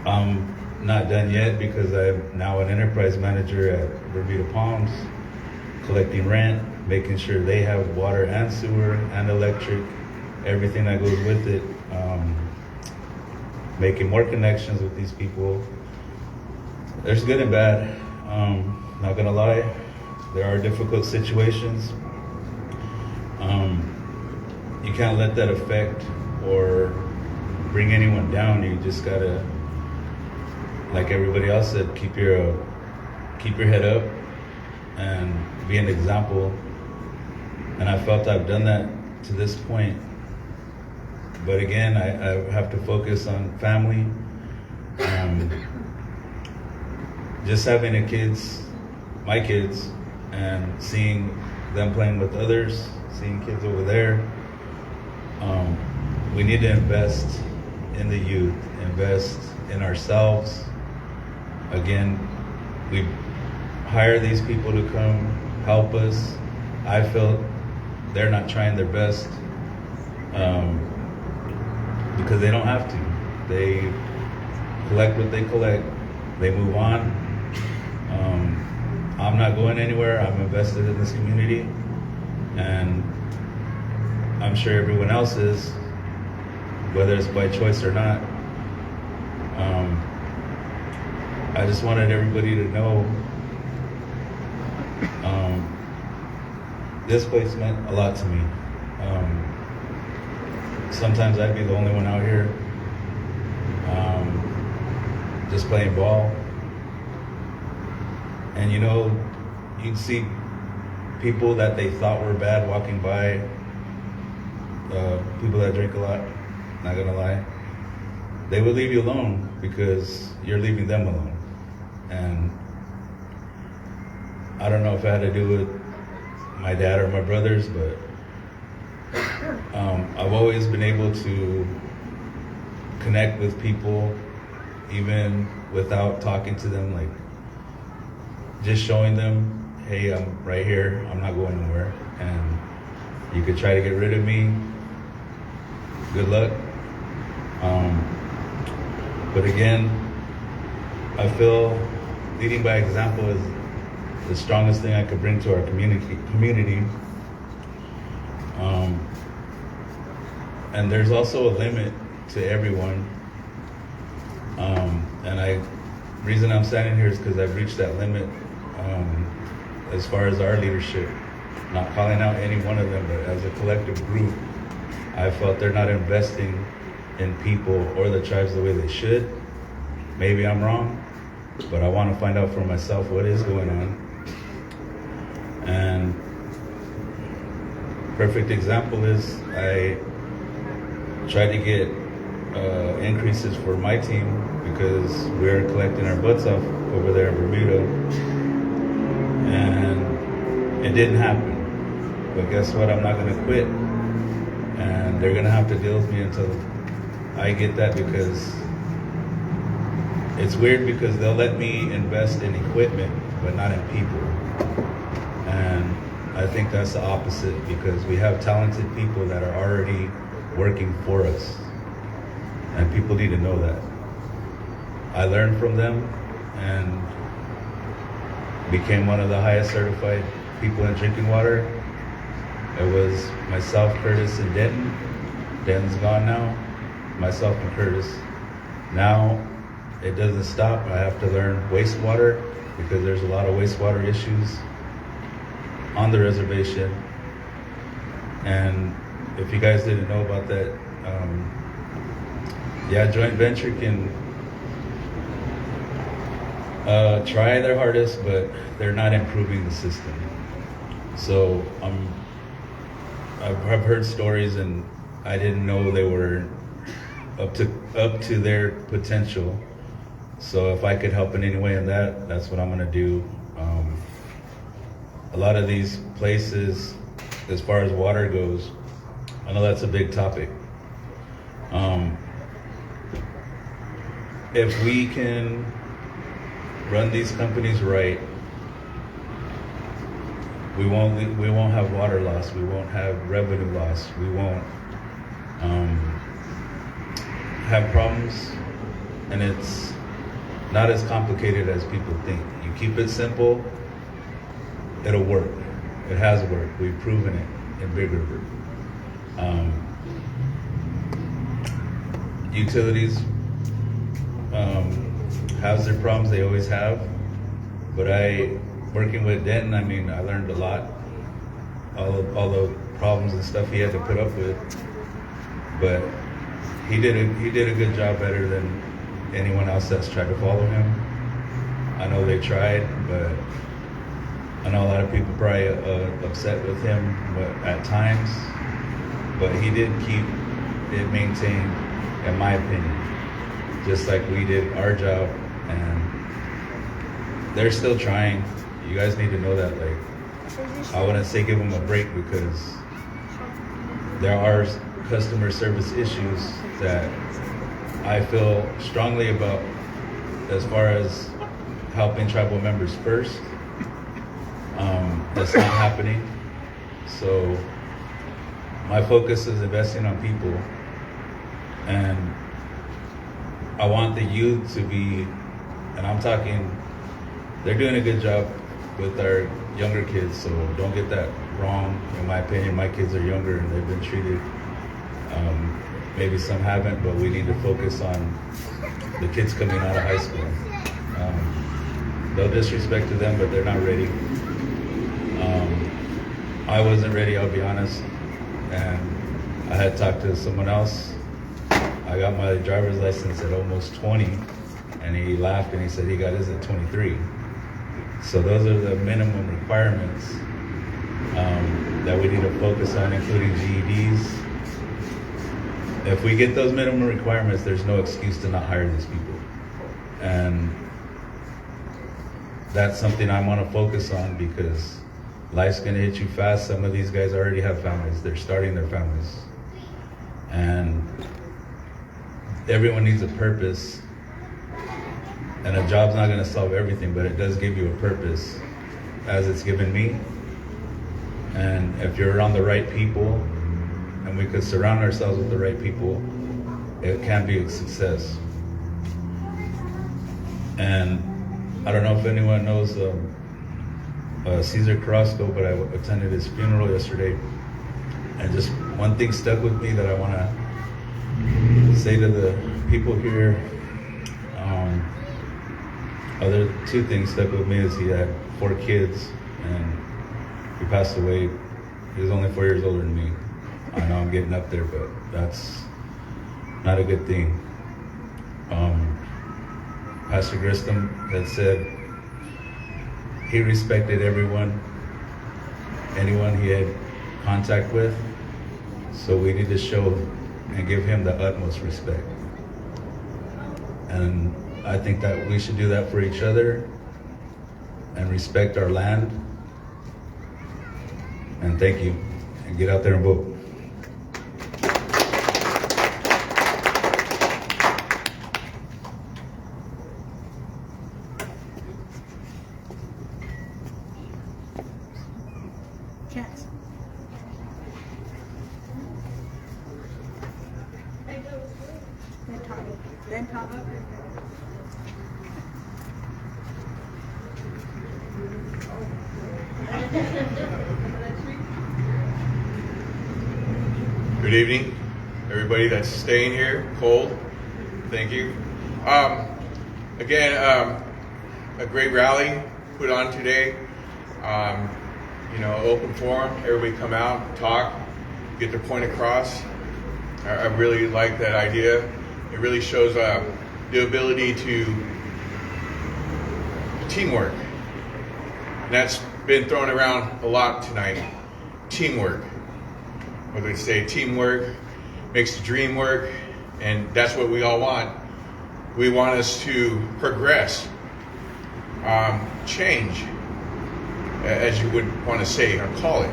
I'm not done yet because I'm now an enterprise manager at Bermuda Palms, collecting rent, making sure they have water and sewer and electric, everything that goes with it. Making more connections with these people. There's good and bad. Not gonna lie, there are difficult situations. You can't let that affect or bring anyone down. You just gotta, like everybody else said, keep your head up and be an example. And I felt I've done that to this point. But again, I have to focus on family. Just having my kids, and seeing them playing with others, seeing kids over there. We need to invest in the youth, invest in ourselves. Again, we hire these people to come help us. I feel they're not trying their best because they don't have to. They collect what they collect. They move on. I'm not going anywhere. I'm invested in this community, and I'm sure everyone else is, whether it's by choice or not. I just wanted everybody to know this place meant a lot to me. Sometimes I'd be the only one out here just playing ball. And you'd see people that they thought were bad walking by, people that drink a lot, not gonna lie. They would leave you alone because you're leaving them alone. And I don't know if it had to do with my dad or my brothers, but I've always been able to connect with people even without talking to them, like just showing them, hey, I'm right here, I'm not going nowhere, and you could try to get rid of me, good luck. But again, I feel leading by example is the strongest thing I could bring to our community. And there's also a limit to everyone. And reason I'm standing here is because I've reached that limit as far as our leadership. Not calling out any one of them, but as a collective group, I felt they're not investing in people or the tribes the way they should. Maybe I'm wrong, but I want to find out for myself what is going on. And perfect example is I tried to get increases for my team because we're collecting our butts off over there in Bermuda. and it didn't happen. But guess what? I'm not going to quit, and they're going to have to deal with me until I get that, because it's weird because they'll let me invest in equipment, but not in people. And I think that's the opposite, because we have talented people that are already working for us. And people need to know that. I learned from them and became one of the highest certified people in drinking water. It was myself, Curtis, and Denton. Denton's gone now. Myself and Curtis. Now, it doesn't stop. I have to learn wastewater, because there's a lot of wastewater issues on the reservation. And if you guys didn't know about that, joint venture can try their hardest, but they're not improving the system. So I've heard stories, and I didn't know they were up to their potential. So if I could help in any way in that, that's what I'm gonna do. A lot of these places, as far as water goes, I know that's a big topic. If we can run these companies right, we won't have water loss. We won't have revenue loss. We won't have problems, and it's not as complicated as people think. You keep it simple, it'll work. It has worked. We've proven it in Big River. Utilities has their problems. They always have. But working with Denton, I mean, I learned a lot. All the problems and stuff he had to put up with. But he did a good job, better than anyone else that's tried to follow him. I know they tried, but I know a lot of people probably upset with him at times. But he did keep it maintained, in my opinion, just like we did our job. And they're still trying. You guys need to know that. Like, I wouldn't say give them a break, because there are customer service issues that I feel strongly about, as far as helping tribal members first. That's not happening. So my focus is investing on people, and I want the youth to be, and I'm talking, they're doing a good job with our younger kids, so don't get that wrong. In my opinion, my kids are younger and they've been treated. Maybe some haven't, but we need to focus on the kids coming out of high school. No disrespect to them, but they're not ready. I wasn't ready, I'll be honest, and I had talked to someone else. I got my driver's license at almost 20, and he laughed and he said he got his at 23. So those are the minimum requirements that we need to focus on, including GEDs. If we get those minimum requirements, there's no excuse to not hire these people. And that's something I want to focus on, because life's going to hit you fast. Some of these guys already have families. They're starting their families. And everyone needs a purpose. And a job's not going to solve everything, but it does give you a purpose, as it's given me. And if you're around the right people, and we could surround ourselves with the right people, it can be a success. And I don't know if anyone knows Cesar Carrasco, but I attended his funeral yesterday. And just one thing stuck with me that I want to say to the people here. Other two things stuck with me is he had 4 kids, and he passed away. He was only 4 years older than me. I know I'm getting up there, but that's not a good thing. Pastor Gristom had said he respected anyone he had contact with, so we need to show and give him the utmost respect. And I think that we should do that for each other. and respect our land. And thank you. And get out there and vote. Chance. Then Tommy. Good evening, everybody that's staying here cold. Thank you. Again, a great rally put on today. Open forum. Everybody come out, talk, get their point across. I really like that idea. It really shows the ability to teamwork. And that's been thrown around a lot tonight. Teamwork. Whether it's say teamwork makes the dream work, and that's what we all want. We want us to progress, change, as you would want to say or call it.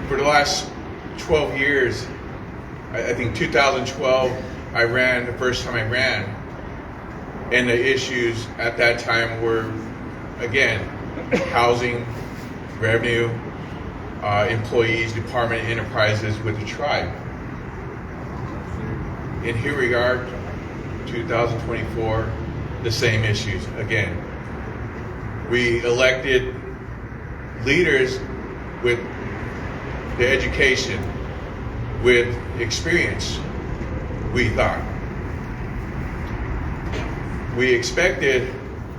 For the last 12 years, I think 2012, I ran the first time I ran, and the issues at that time were, again, housing, revenue, employees, department enterprises with the tribe. In here we are, 2024, the same issues again. We elected leaders with the education, with experience, we thought. We expected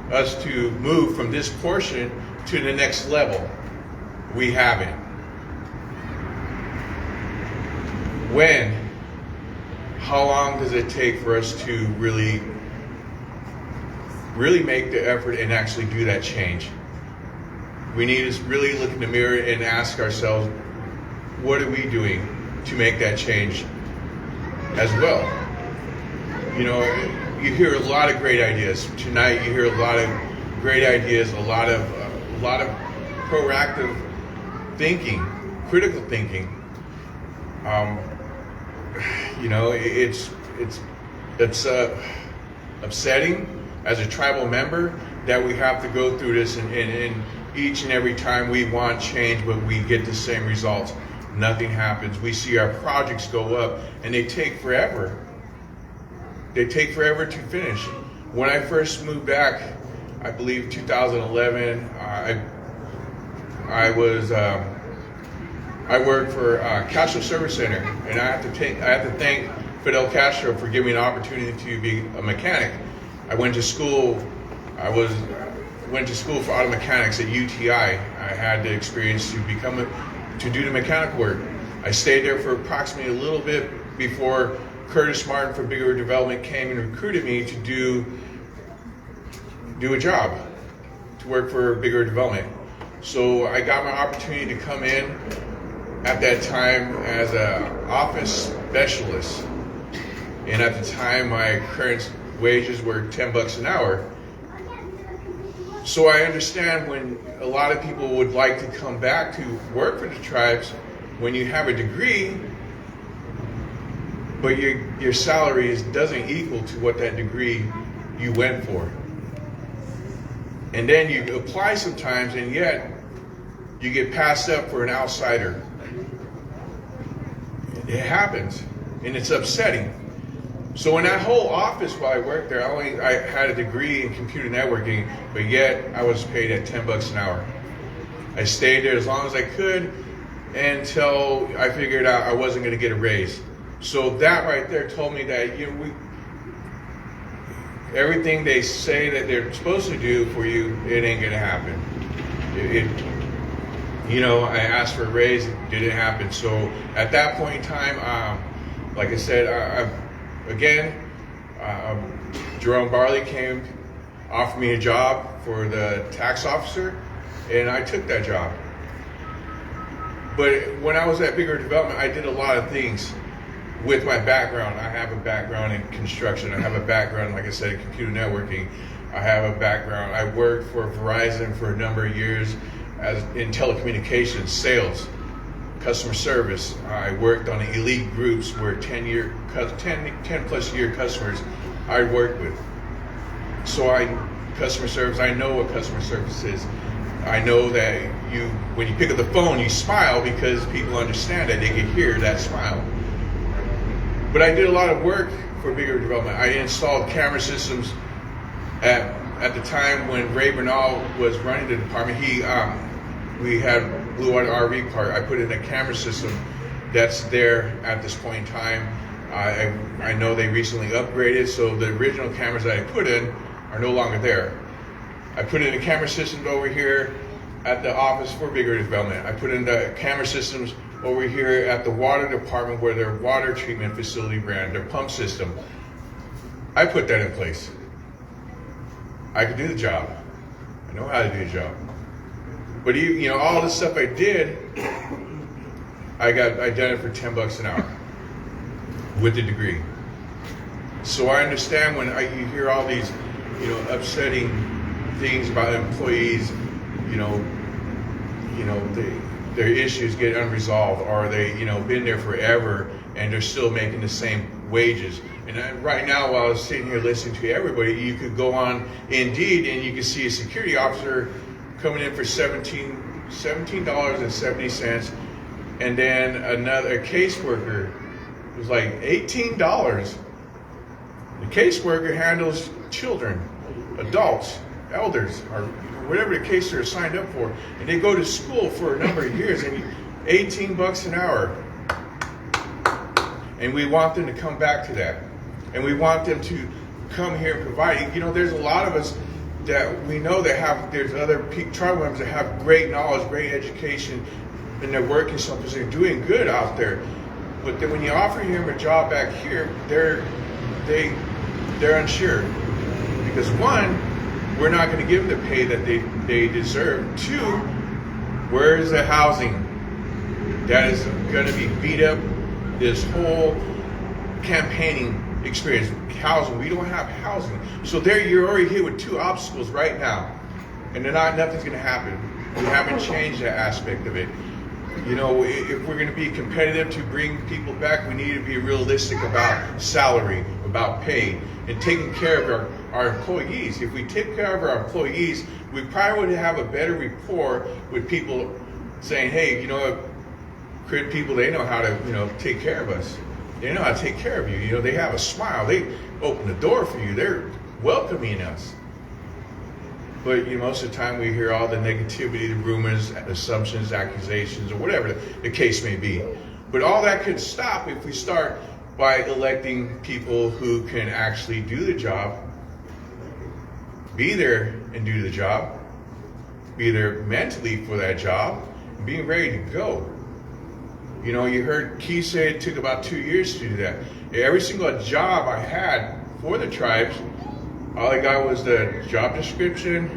us to move from this portion to the next level. We haven't. When? How long does it take for us to really make the effort and actually do that change? We need to really look in the mirror and ask ourselves, what are we doing to make that change as well? You hear a lot of great ideas. Tonight you hear a lot of great ideas, a lot of proactive thinking, critical thinking. It's upsetting as a tribal member that we have to go through this, and each and every time we want change, but we get the same results. Nothing happens. We see our projects go up, and they take forever. They take forever to finish. When I first moved back, I believe 2011, I worked for Castro Service Center, and I have to thank Fidel Castro for giving me an opportunity to be a mechanic. I went to school. Went to school for auto mechanics at UTI. I had the experience to do the mechanic work. I stayed there for approximately a little bit before Curtis Martin from Big River Development came and recruited me to do a job, to work for Big River Development. So I got my opportunity to come in at that time as an office specialist. And at the time, my current wages were $10 an hour. So I understand when a lot of people would like to come back to work for the tribes when you have a degree, but your salary doesn't equal to what that degree you went for. And then you apply sometimes, and yet you get passed up for an outsider. It happens, and it's upsetting. So in that whole office while I worked there, I had a degree in computer networking, but yet I was paid at $10 an hour. I stayed there as long as I could until I figured out I wasn't going to get a raise. So that right there told me that everything they say that they're supposed to do for you, it ain't going to happen. I asked for a raise, it didn't happen. So at that point in time, like I said, Jerome Barley came, offered me a job for the tax officer, and I took that job. But when I was at Big River Development, I did a lot of things with my background. I have a background in construction. I have a background, like I said, in computer networking. I have a background. I worked for Verizon for a number of years in telecommunications, sales, customer service. I worked on elite groups where 10 plus year customers I worked with. So customer service, I know what customer service is. I know that when you pick up the phone, you smile because people understand that they can hear that smile. But I did a lot of work for Bigger Development. I installed camera systems at the time when Ray Bernal was running the department. We had Blue Water RV Park. I put in a camera system that's there at this point in time. I know they recently upgraded, so the original cameras that I put in are no longer there. I put in the camera systems over here at the office for Bigger Development. I put in the camera systems over here at the water department where their water treatment facility ran, their pump system. I put that in place. I could do the job. I know how to do the job. But all the stuff I did, I done it for $10 an hour with a degree. So I understand when you hear all these, upsetting things about employees, their issues get unresolved, or they, been there forever and they're still making the same wages. And right now, while I was sitting here listening to everybody, you could go on Indeed and you could see a security officer coming in for $17.70, and then a caseworker was like $18. The caseworker handles children, adults, elders, or whatever the case they're signed up for, and they go to school for a number of years, and $18 an hour. And we want them to come back to that, and we want them to come here and provide. There's a lot of us that we know that there's other tribal members that have great knowledge, great education, and they're working something, they're doing good out there. But then when you offer them a job back here, they're unsure. Because one, we're not going to give them the pay that they deserve. Two, where is the housing that is going to be beat up this whole campaigning experience? Housing, we don't have housing. So you're already hit with two obstacles right now, and nothing's going to happen. We haven't changed that aspect of it. If we're going to be competitive to bring people back, we need to be realistic about salary, about pay, and taking care of our employees. If we take care of our employees, we probably would have a better rapport with people saying, hey, CRIT people, they know how to, take care of us. They know how to take care of you. They have a smile. They open the door for you. They're welcoming us. But most of the time we hear all the negativity, the rumors, assumptions, accusations, or whatever the case may be. But all that could stop if we start by electing people who can actually do the job, be there and do the job, be there mentally for that job, and being ready to go. You heard Keith say it took about 2 years to do that. Every single job I had for the tribes, all I got was the job description,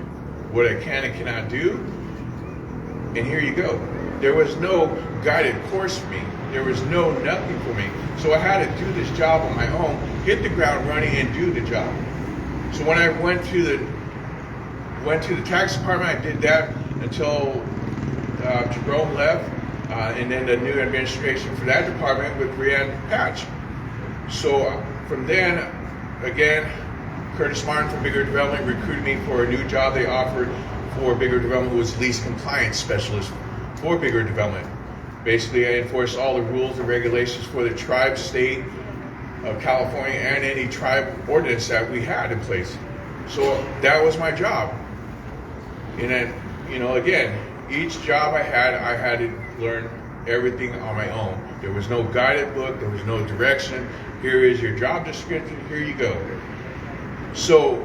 what I can and cannot do, and here you go. There was no guided course for me. There was nothing for me. So I had to do this job on my own, hit the ground running, and do the job. So when I went to the tax department, I did that until Jerome left, and then the new administration for that department with Brianne Patch. So from then, again, Curtis Martin from Bigger Development recruited me for a new job they offered for Bigger Development, who was lease compliance specialist for Bigger Development. Basically, I enforced all the rules and regulations for the tribe, state of California, and any tribe ordinance that we had in place. So that was my job. And then, again, each job I had to learn everything on my own. There was no guided book. There was no direction. Here is your job description. Here you go. So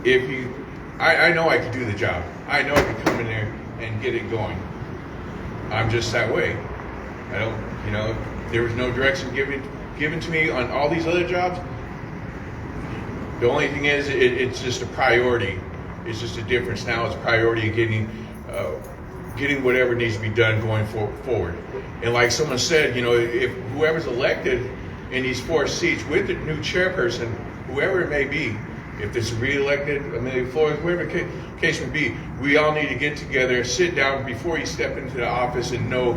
I know I could do the job. I know I could come in there and get it going. I'm just that way. I don't, there was no direction given to me on all these other jobs. The only thing is, it's just a priority. It's just a difference now. It's priority of getting whatever needs to be done going forward. And like someone said, if whoever's elected in these 4 seats with the new chairperson, whoever it may be, if it's re-elected Amelia Flores, whatever the case may be, we all need to get together, sit down before you step into the office and know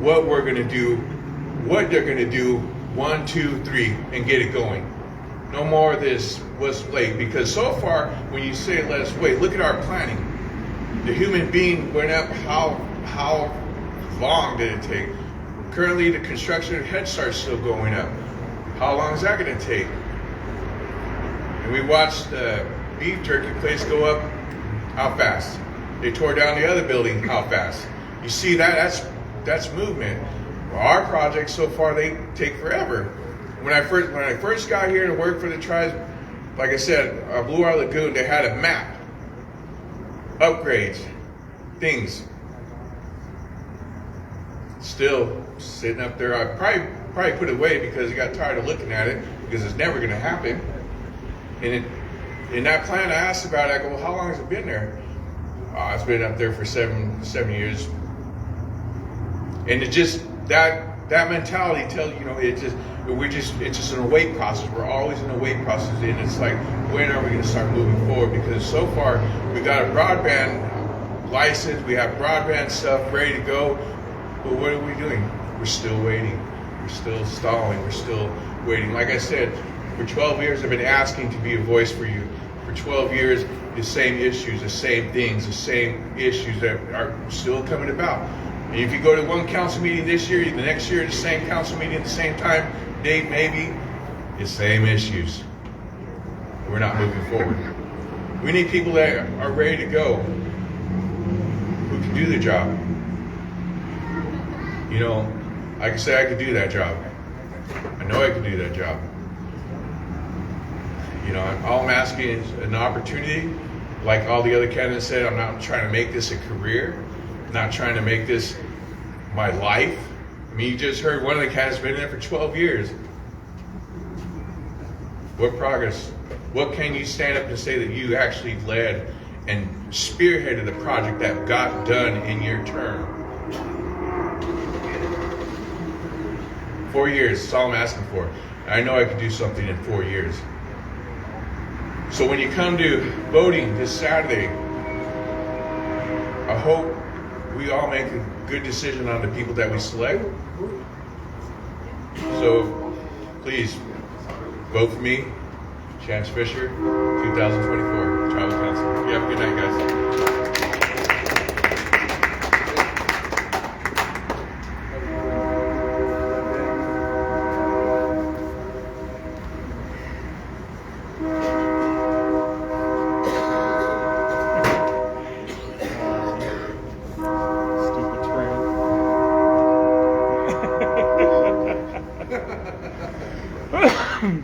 what we're going to do, what they're going to do, 1, 2, 3, and get it going. No more of this, let's wait, because so far, when you say let's wait, look at our planning. The human being went up, how long did it take? Currently, the construction of Head Start is still going up. How long is that going to take? And we watched the beef jerky place go up, how fast? They tore down the other building, how fast? You see that's movement. Well, our projects so far, they take forever. When I first got here to work for the tribes, like I said, Blue Water Lagoon, they had a map, upgrades, things. Still sitting up there. I probably put it away because I got tired of looking at it because it's never going to happen. And in that plan, I asked about it. I go, well, how long has it been there? Oh, it's been up there for seven years. And it just that mentality tells it's just an await process. We're always in a wait process, and it's like, when are we going to start moving forward? Because so far we got a broadband license, we have broadband stuff ready to go, but what are we doing? We're still waiting. We're still stalling. We're still waiting. Like I said, for 12 years I've been asking to be a voice for you. For 12 years, the same issues, the same things, the same issues that are still coming about. And if you go to one council meeting this year, the next year the same council meeting at the same time, date maybe, the same issues. We're not moving forward. We need people that are ready to go, who can do the job. You know, I can say I could do that job. I know I can do that job. You know, all I'm asking is an opportunity. Like all the other candidates said, I'm not trying to make this a career. I'm not trying to make this my life. I mean, you just heard one of the candidates been in there for 12 years. What progress? What can you stand up and say that you actually led and spearheaded the project that got done in your term? 4 years, that's all I'm asking for. I know I can do something in 4 years. So when you come to voting this Saturday, I hope we all make a good decision on the people that we select. So please vote for me, Chance Fisher, 2024 Tribal Council. You have a good night, guys.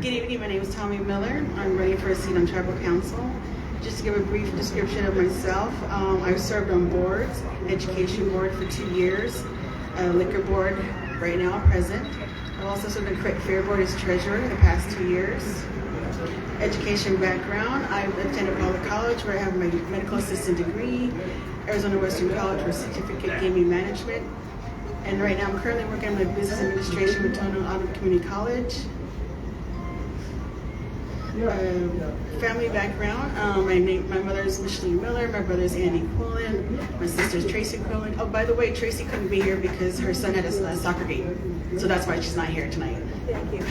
Good evening, my name is Tommy Miller. I'm running for a seat on Tribal Council. Just to give a brief description of myself, I've served on boards, Education Board for 2 years, Liquor Board right now, present. I've also served on Fair Board as treasurer the past 2 years. Education background, I've attended Public College where I have my medical assistant degree, Arizona Western College for certificate gaming management. And right now I'm currently working on my business administration with Tono Autumn Community College. Family background, my mother is Micheline Miller, my brother is Andy Quillen, my sister is Tracy Quillen. Oh, by the way, Tracy couldn't be here because her son had a soccer game, so that's why she's not here tonight. Thank you.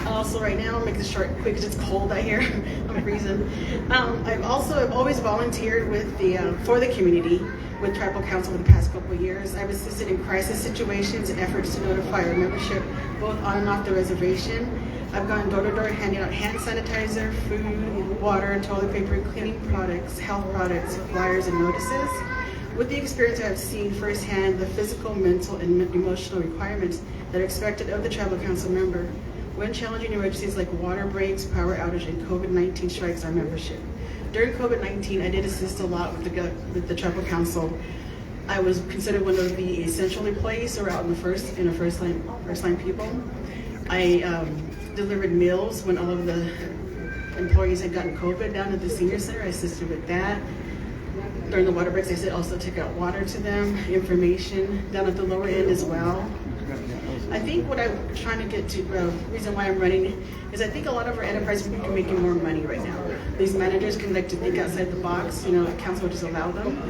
Also, right now, I'll make this short and quick because it's cold out here. I'm freezing. I've always volunteered with for the community with Tribal Council for the past couple of years. I've assisted in crisis situations and efforts to notify our membership both on and off the reservation. I've gone door to door handing out hand sanitizer, food, water, toilet paper, cleaning products, health products, flyers, and notices. With the experience, I have seen firsthand the physical, mental, and emotional requirements that are expected of the Tribal Council member when challenging emergencies like water breaks, power outage, and COVID-19 strikes our membership. During COVID-19, I did assist a lot with the Tribal Council. I was considered one of the essential employees, or out in the first line people. I delivered meals when all of the employees had gotten COVID down at the senior center. I assisted with that. During the water breaks, I also took out water to them, information down at the lower end as well. I think what I'm trying to get to, reason why I'm running, is I think a lot of our enterprise people are making more money right now. These managers can like to think outside the box, you know, the council will just allow them.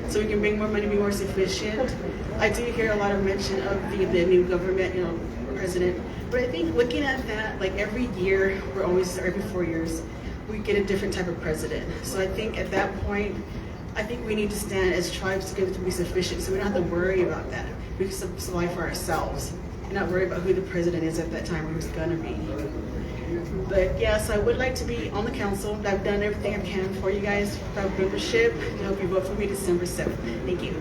So we can bring more money, be more sufficient. I do hear a lot of mention of the new government, you know, president. But I think looking at that, like every year, every 4 years, we get a different type of president. So I think at that point, I think we need to stand as tribes together to be sufficient so we don't have to worry about that. We can supply for ourselves and not worry about who the president is at that time or who's gonna be. But yes, I would like to be on the council. I've done everything I can for you guys about membership. I hope you vote for me December 7th. Thank you.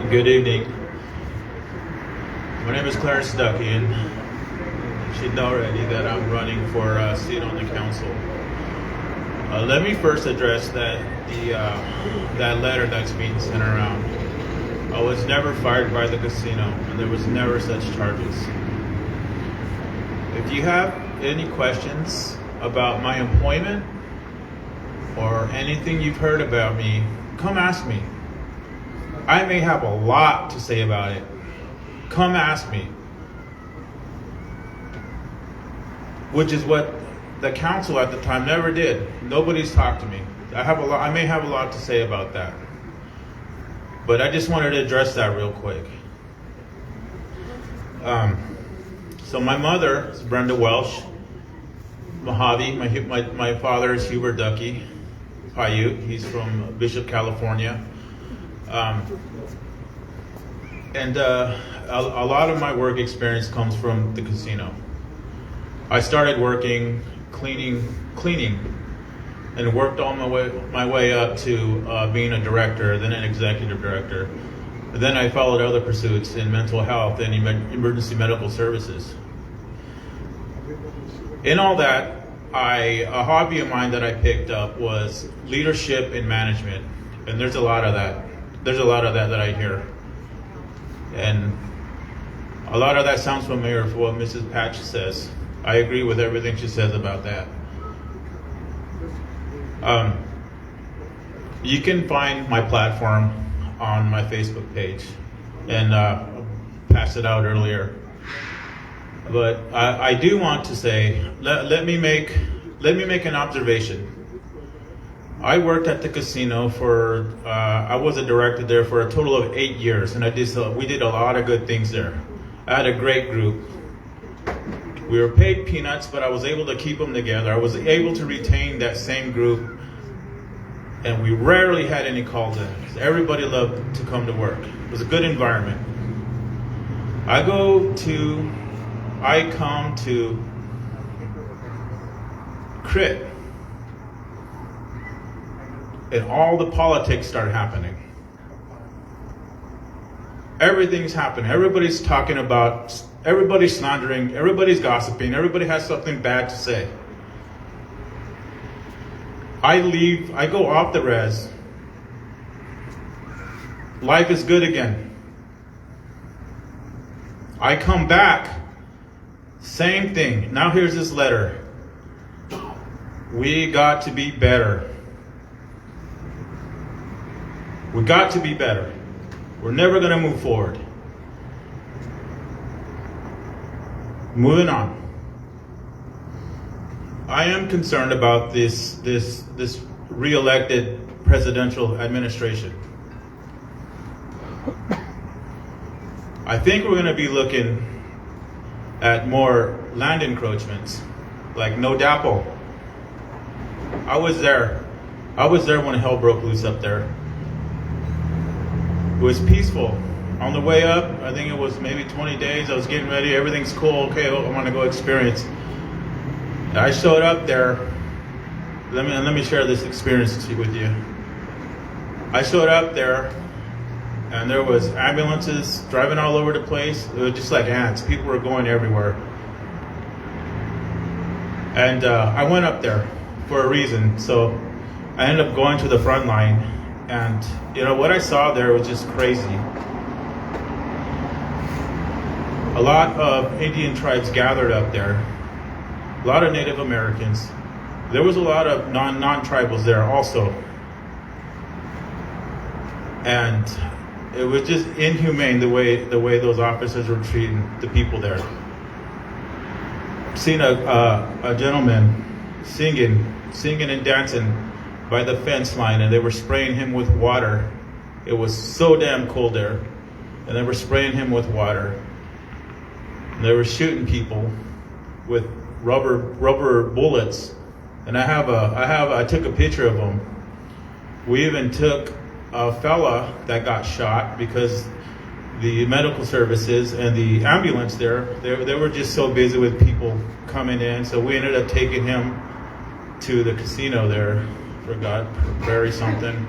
Good evening. My name is Clarence Ducky, and you should know already that I'm running for a seat on the council. Let me first address that letter that's being sent around. I was never fired by the casino, and there was never such charges. If you have any questions about my employment or anything you've heard about me, come ask me. I may have a lot to say about it. Come ask me. Which is what the council at the time never did. Nobody's talked to me. I may have a lot to say about that. But I just wanted to address that real quick. So my mother is Brenda Welsh. Mojave. My father is Hubert Ducky Paiute. He's from Bishop, California. And a lot of my work experience comes from the casino. I started working cleaning, and worked all my way up to being a director, then an executive director. And then I followed other pursuits in mental health and emergency medical services. In all that, a hobby of mine that I picked up was leadership and management, and there's a lot of that. There's a lot of that I hear. And a lot of that sounds familiar for what Mrs. Patch says. I agree with everything she says about that. You can find my platform on my Facebook page, and passed it out earlier. But I do want to say, let me make an observation. I worked at the casino I was a director there for a total of 8 years, and we did a lot of good things there. I had a great group. We were paid peanuts, but I was able to keep them together. I was able to retain that same group, and we rarely had any calls in. Everybody loved to come to work. It was a good environment. I come to CRIT, and all the politics start happening. Everything's happening. Everybody's talking about, everybody's slandering, everybody's gossiping, everybody has something bad to say. I go off the res. Life is good again. I come back, same thing. Now here's this letter. We got to be better. We got to be better. We're never going to move forward. Moving on. I am concerned about this re-elected presidential administration. I think we're going to be looking at more land encroachments, like No Dapple. I was there when hell broke loose up there. It was peaceful. On the way up, I think it was maybe 20 days, I was getting ready, everything's cool, okay, I want to go experience. And I showed up there, let me share this experience with you. I showed up there, and there was ambulances driving all over the place. It was just like ants, people were going everywhere. And I went up there for a reason, so I ended up going to the front line, And what I saw there was just crazy. A lot of Indian tribes gathered up there. A lot of Native Americans. There was a lot of non-tribals there also. And it was just inhumane the way those officers were treating the people there. Seen a gentleman singing and dancing by the fence line, and they were spraying him with water. It was so damn cold there, and they were spraying him with water. And they were shooting people with rubber bullets. And I took a picture of them. We even took a fella that got shot because the medical services and the ambulance there, they were just so busy with people coming in. So we ended up taking him to the casino there, forgot, bury something,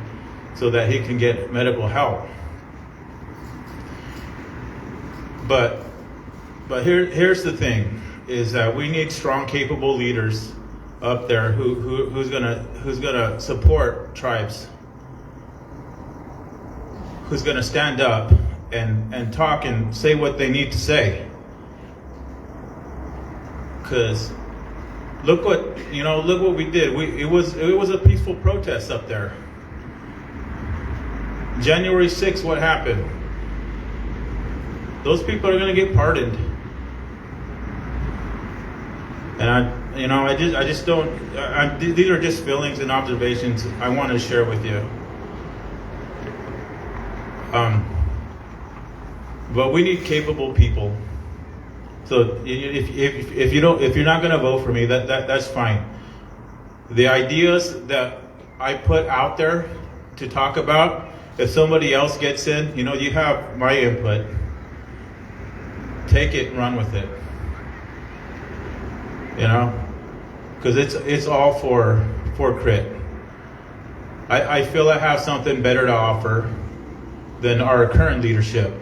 so that he can get medical help. But here's the thing, is that we need strong, capable leaders up there who's gonna support tribes, who's gonna stand up and talk and say what they need to say. Because look what we did. It was a peaceful protest up there. January 6th, what happened? Those people are gonna get pardoned. And I just don't. These are just feelings and observations I want to share with you. But we need capable people. So if you're not going to vote for me, that's fine. The ideas that I put out there to talk about, if somebody else gets in, you have my input. Take it and run with it. Because it's all for crit. I feel I have something better to offer than our current leadership.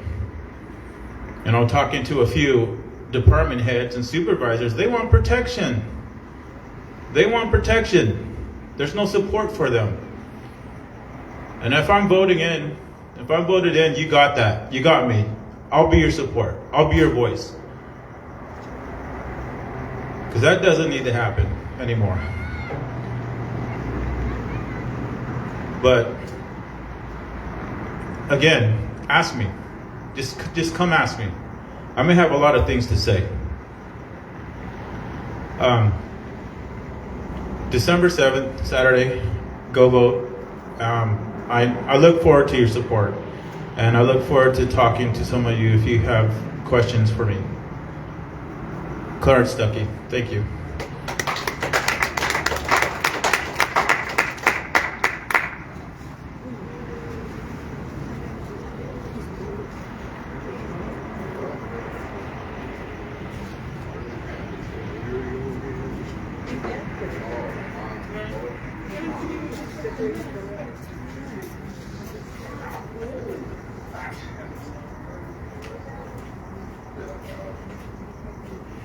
Talking to a few department heads and supervisors, they want protection. There's no support for them. And if I'm voted in, you got that. You got me. I'll be your support. I'll be your voice. Because that doesn't need to happen anymore. But again, ask me. Just come ask me. I may have a lot of things to say. December 7th, Saturday, go vote. I look forward to your support. And I look forward to talking to some of you if you have questions for me. Clarence Stuckey, thank you.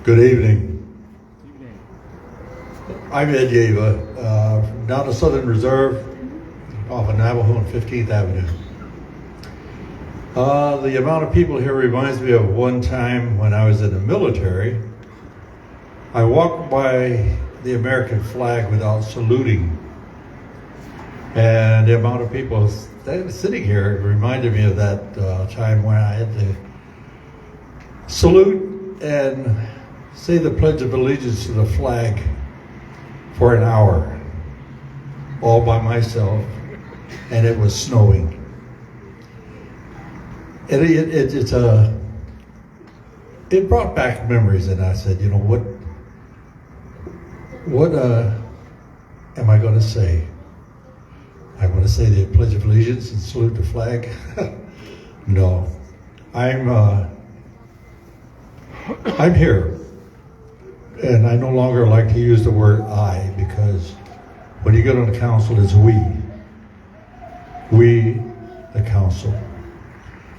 Good evening. I'm Ed Yeva, from down the Southern Reserve off of Navajo and 15th Avenue. The amount of people here reminds me of one time when I was in the military. I walked by the American flag without saluting. And the amount of people sitting here reminded me of that time when I had to salute and say the Pledge of Allegiance to the flag for an hour, all by myself, and it was snowing. And it brought back memories, and I said, what am I going to say? I'm going to say the Pledge of Allegiance and salute the flag? No, I'm here. And I no longer like to use the word I, because when you get on the council, it's we. We, the council.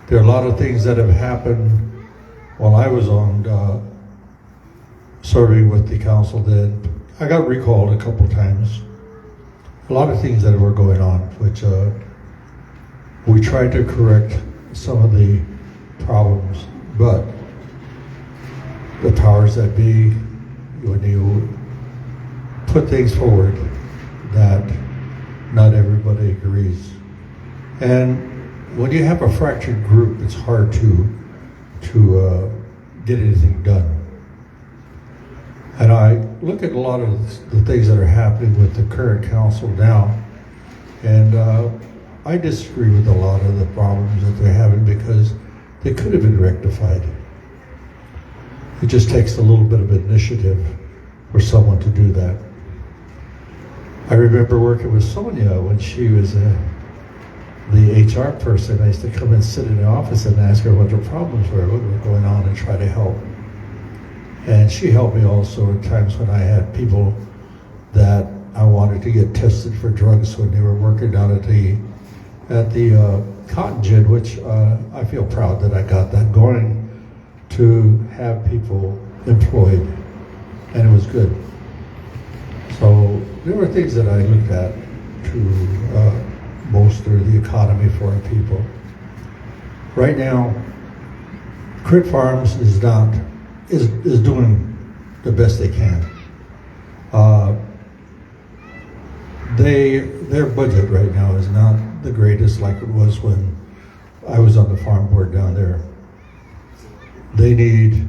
There are a lot of things that have happened while I was on serving with the council that I got recalled a couple times. A lot of things that were going on, which We tried to correct some of the problems, but the powers that be, when you put things forward that not everybody agrees, and when you have a fractured group, it's hard to get anything done. And I look at a lot of the things that are happening with the current council now, and I disagree with a lot of the problems that they're having because they could have been rectified. It just takes a little bit of initiative for someone to do that. I remember working with Sonia when she was the HR person. I used to come and sit in the office and ask her what the problems were, what were going on, and try to help. And she helped me also at times when I had people that I wanted to get tested for drugs when they were working down at the cotton gin, which I feel proud that I got that going, to have people employed, and it was good. So there were things that I looked at to bolster the economy for our people. Right now, Crit Farms is doing the best they can. Their budget right now is not the greatest like it was when I was on the farm board down there. They need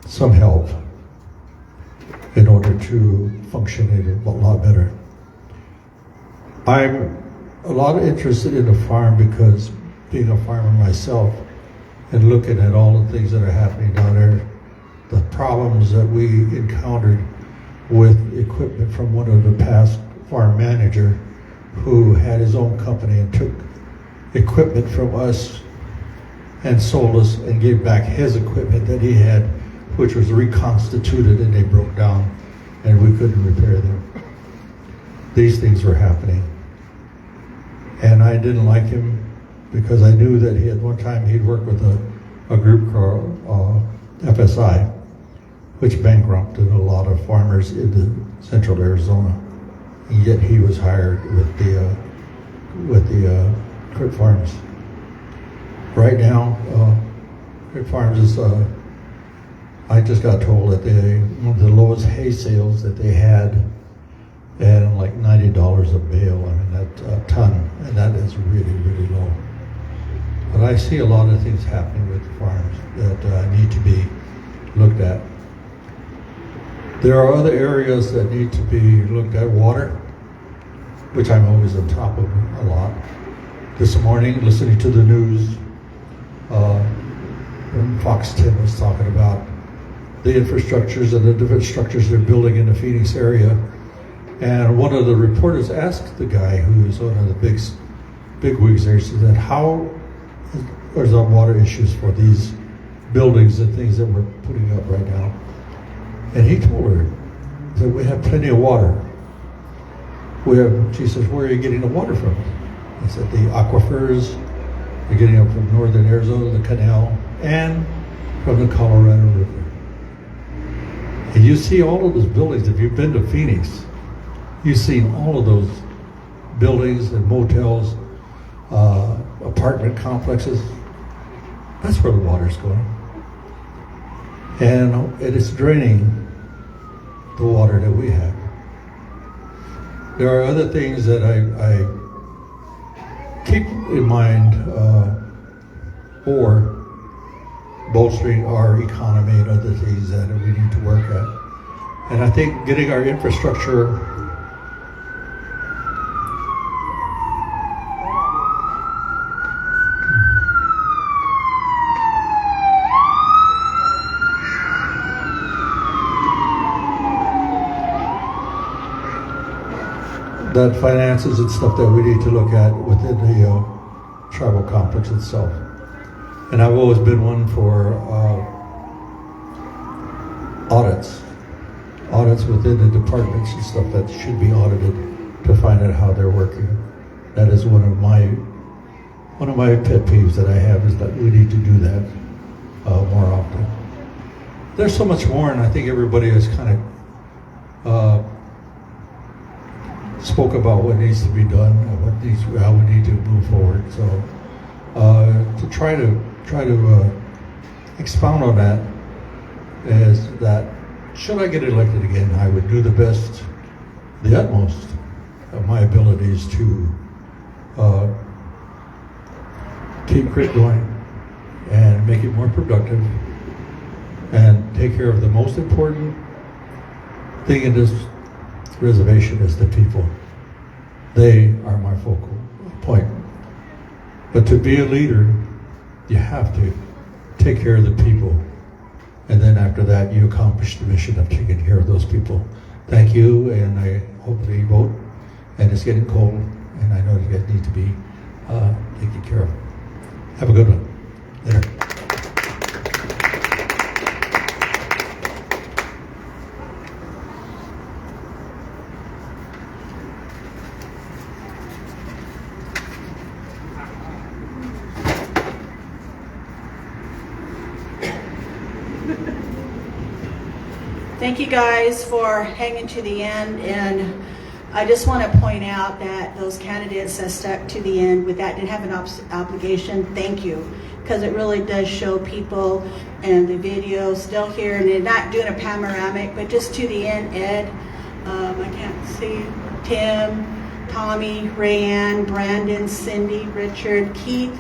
some help in order to function a lot better. I'm a lot interested in the farm because being a farmer myself and looking at all the things that are happening down there, the problems that we encountered with equipment from one of the past farm manager who had his own company and took equipment from us and sold us and gave back his equipment that he had, which was reconstituted, and they broke down and we couldn't repair them. These things were happening. And I didn't like him because I knew that one time he'd worked with a group called FSI, which bankrupted a lot of farmers in central Arizona. And yet he was hired with the Crit Farms. Right now, Crit Farms is, I just got told that one of the lowest hay sales that they had, and like $90 a bale, I mean, that ton, and that is really, really low. But I see a lot of things happening with farms that need to be looked at. There are other areas that need to be looked at. Water, which I'm always on top of a lot. This morning, listening to the news, Fox 10 was talking about the infrastructures and the different structures they're building in the Phoenix area. And one of the reporters asked the guy who's one of the big wigs there, said, how are the water issues for these buildings and things that we're putting up right now? And he told her that we have plenty of water. She says, where are you getting the water from? He said, the aquifers, they're getting them from northern Arizona, the canal, and from the Colorado River. And you see all of those buildings. If you've been to Phoenix, you've seen all of those buildings and motels, apartment complexes. That's where the water's going. And it is draining the water that we have. There are other things that I keep in mind for bolstering our economy and other things that we need to work at. And I think getting our infrastructure that finances and stuff that we need to look at within the tribal complex itself. And I've always been one for audits within the departments and stuff that should be audited to find out how they're working. That is one of my pet peeves that I have, is that we need to do that more often. There's so much more, and I think everybody is kind of spoke about what needs to be done, how we need to move forward. So to try to expound on that is that should I get elected again, I would do the utmost of my abilities to keep CRIT going and make it more productive and take care of the most important thing in this reservation is the people. They are my focal point. But to be a leader, you have to take care of the people. And then after that, you accomplish the mission of taking care of those people. Thank you, and I hope that you vote. And it's getting cold, and I know you guys need to be taken care of. Have a good one. Later. Thank you guys for hanging to the end, and I just want to point out that those candidates that stuck to the end with that didn't have an obligation. Thank you, because it really does show people, and the video still here, and they're not doing a panoramic, but just to the end. Ed, I can't see, Tim, Tommy, Rayanne, Brandon, Cindy, Richard, Keith.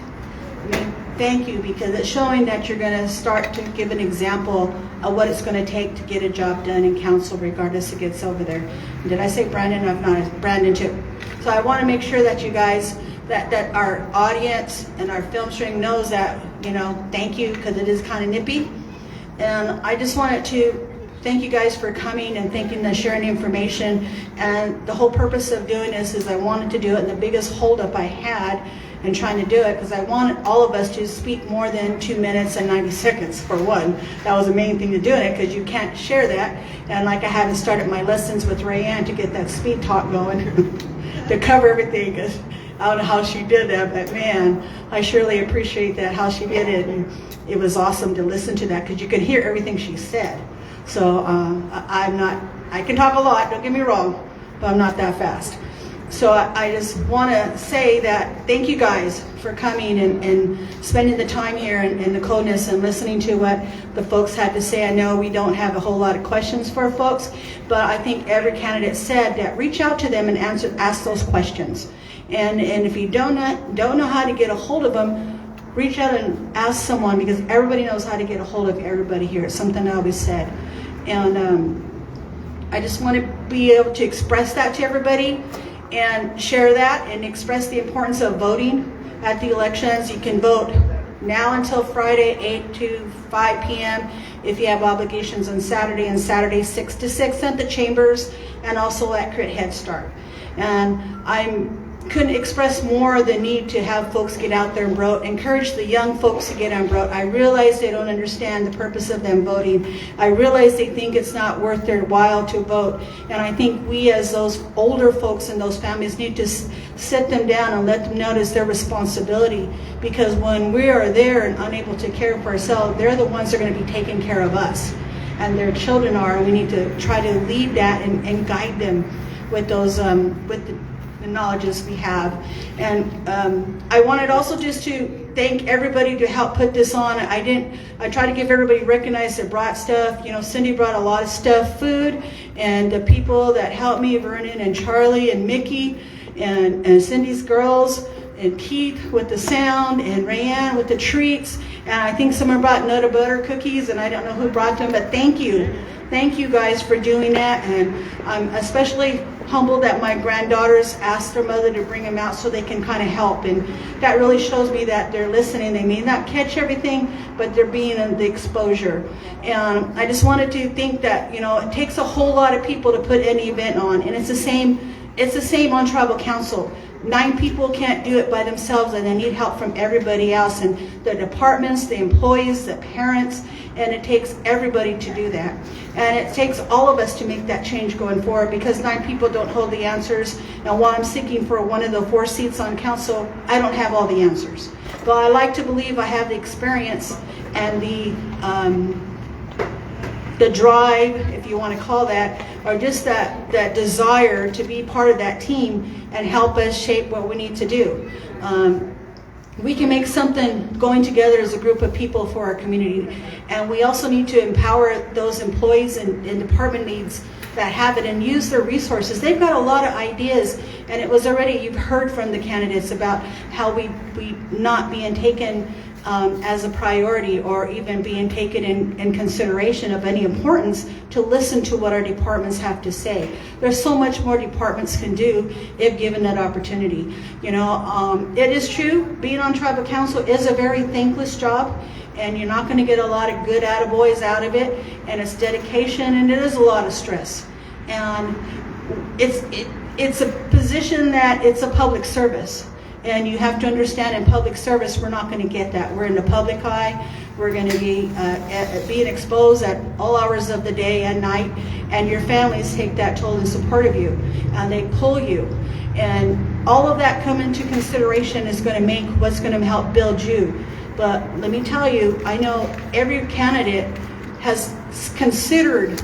I mean, thank you, because it's showing that you're going to start to give an example of what it's going to take to get a job done in council, regardless who gets over there. Did I say Brandon? I've not. Brandon too. So I want to make sure that you guys, that our audience and our film stream knows that, thank you, because it is kind of nippy. And I just wanted to thank you guys for coming and sharing information. And the whole purpose of doing this is I wanted to do it, and the biggest holdup I had and trying to do it, because I wanted all of us to speak more than 2 minutes and 90 seconds for one. That was the main thing to doing it, because you can't share that. And like I haven't started my lessons with Rayanne to get that speed talk going to cover everything, because I don't know how she did that, but man, I surely appreciate that, how she did it. And it was awesome to listen to that, because you could hear everything she said. So I can talk a lot, don't get me wrong, but I'm not that fast. So I just want to say that thank you guys for coming and spending the time here in the coldness and listening to what the folks had to say. I know we don't have a whole lot of questions for folks, but I think every candidate said that reach out to them and ask those questions. And if you don't know how to get a hold of them, reach out and ask someone, because everybody knows how to get a hold of everybody here. It's something I always said. And I just want to be able to express that to everybody and share that and express the importance of voting at the elections. You can vote now until Friday, 8 to 5 p.m. if you have obligations on Saturday, and Saturday 6 to 6 at the chambers, and also at CRIT Head Start. And I couldn't express more the need to have folks get out there and vote. Encourage the young folks to get on vote. I realize they don't understand the purpose of them voting. I realize they think it's not worth their while to vote. And I think we, as those older folks and those families, need to sit them down and let them notice their responsibility. Because when we are there and unable to care for ourselves, they're the ones that are going to be taking care of us. And their children are, and we need to try to lead that and guide them with those, with the knowledges we have. And I wanted also just to thank everybody to help put this on. I try to give everybody recognize that brought stuff. Cindy brought a lot of stuff, food, and the people that helped me, Vernon and Charlie and Mickey and Cindy's girls, and Keith with the sound, and Rayanne with the treats. And I think someone brought Nut of Butter cookies, and I don't know who brought them, but thank you. Thank you guys for doing that. And I'm especially humbled that my granddaughters asked their mother to bring them out so they can kind of help. And that really shows me that they're listening. They may not catch everything, but they're being in the exposure. And I just wanted to think that, it takes a whole lot of people to put any event on. And it's the same on tribal council. 9 people can't do it by themselves, and they need help from everybody else, and the departments, the employees, the parents, and it takes everybody to do that. And it takes all of us to make that change going forward, because 9 people don't hold the answers. And while I'm seeking for one of the 4 seats on council, I don't have all the answers. But I like to believe I have the experience and the the drive, if you want to call that, or just that desire to be part of that team and help us shape what we need to do. We can make something going together as a group of people for our community. And we also need to empower those employees and department leads that have it and use their resources. They've got a lot of ideas, and it was already, you've heard from the candidates about how we not being taken as a priority or even being taken in consideration of any importance to listen to what our departments have to say. There's so much more departments can do if given that opportunity. You know, it is true, being on tribal council is a very thankless job, and you're not going to get a lot of good attaboys out of it, and it's dedication, and it is a lot of stress. And it's a position that it's a public service. And you have to understand, in public service, we're not going to get that. We're in the public eye. We're going to be being exposed at all hours of the day and night. And your families take that toll in support of you. And they pull you. And all of that come into consideration is going to make what's going to help build you. But let me tell you, I know every candidate has considered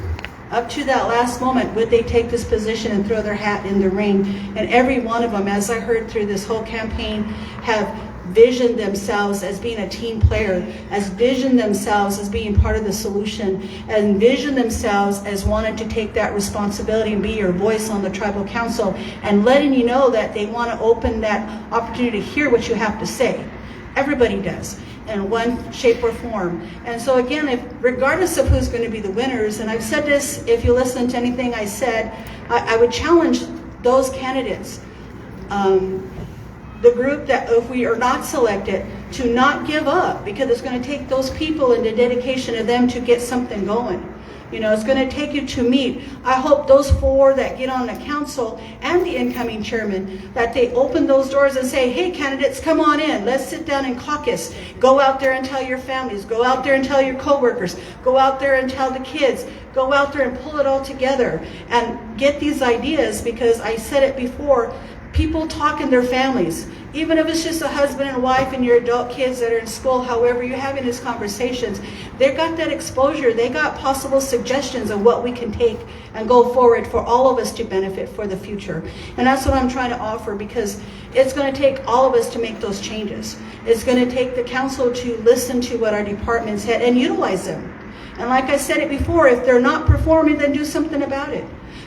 up to that last moment, would they take this position and throw their hat in the ring? And every one of them, as I heard through this whole campaign, have visioned themselves as being a team player, as visioned themselves as being part of the solution, and envisioned themselves as wanting to take that responsibility and be your voice on the tribal council, and letting you know that they want to open that opportunity to hear what you have to say. Everybody does, in one shape or form. And so again, regardless of who's going to be the winners, and I've said this, if you listen to anything I said, I would challenge those candidates, the group that if we are not selected, to not give up, because it's going to take those people and the dedication of them to get something going. You know, it's going to take you to meet. I hope those 4 that get on the council and the incoming chairman, that they open those doors and say, hey, candidates, come on in. Let's sit down and caucus. Go out there and tell your families. Go out there and tell your coworkers. Go out there and tell the kids. Go out there and pull it all together and get these ideas, because I said it before, people talk in their families. Even if it's just a husband and wife and your adult kids that are in school, however you're having these conversations, they've got that exposure. They got possible suggestions of what we can take and go forward for all of us to benefit for the future. And that's what I'm trying to offer, because it's going to take all of us to make those changes. It's going to take the council to listen to what our departments had and utilize them. And like I said it before, if they're not performing, then do something about it.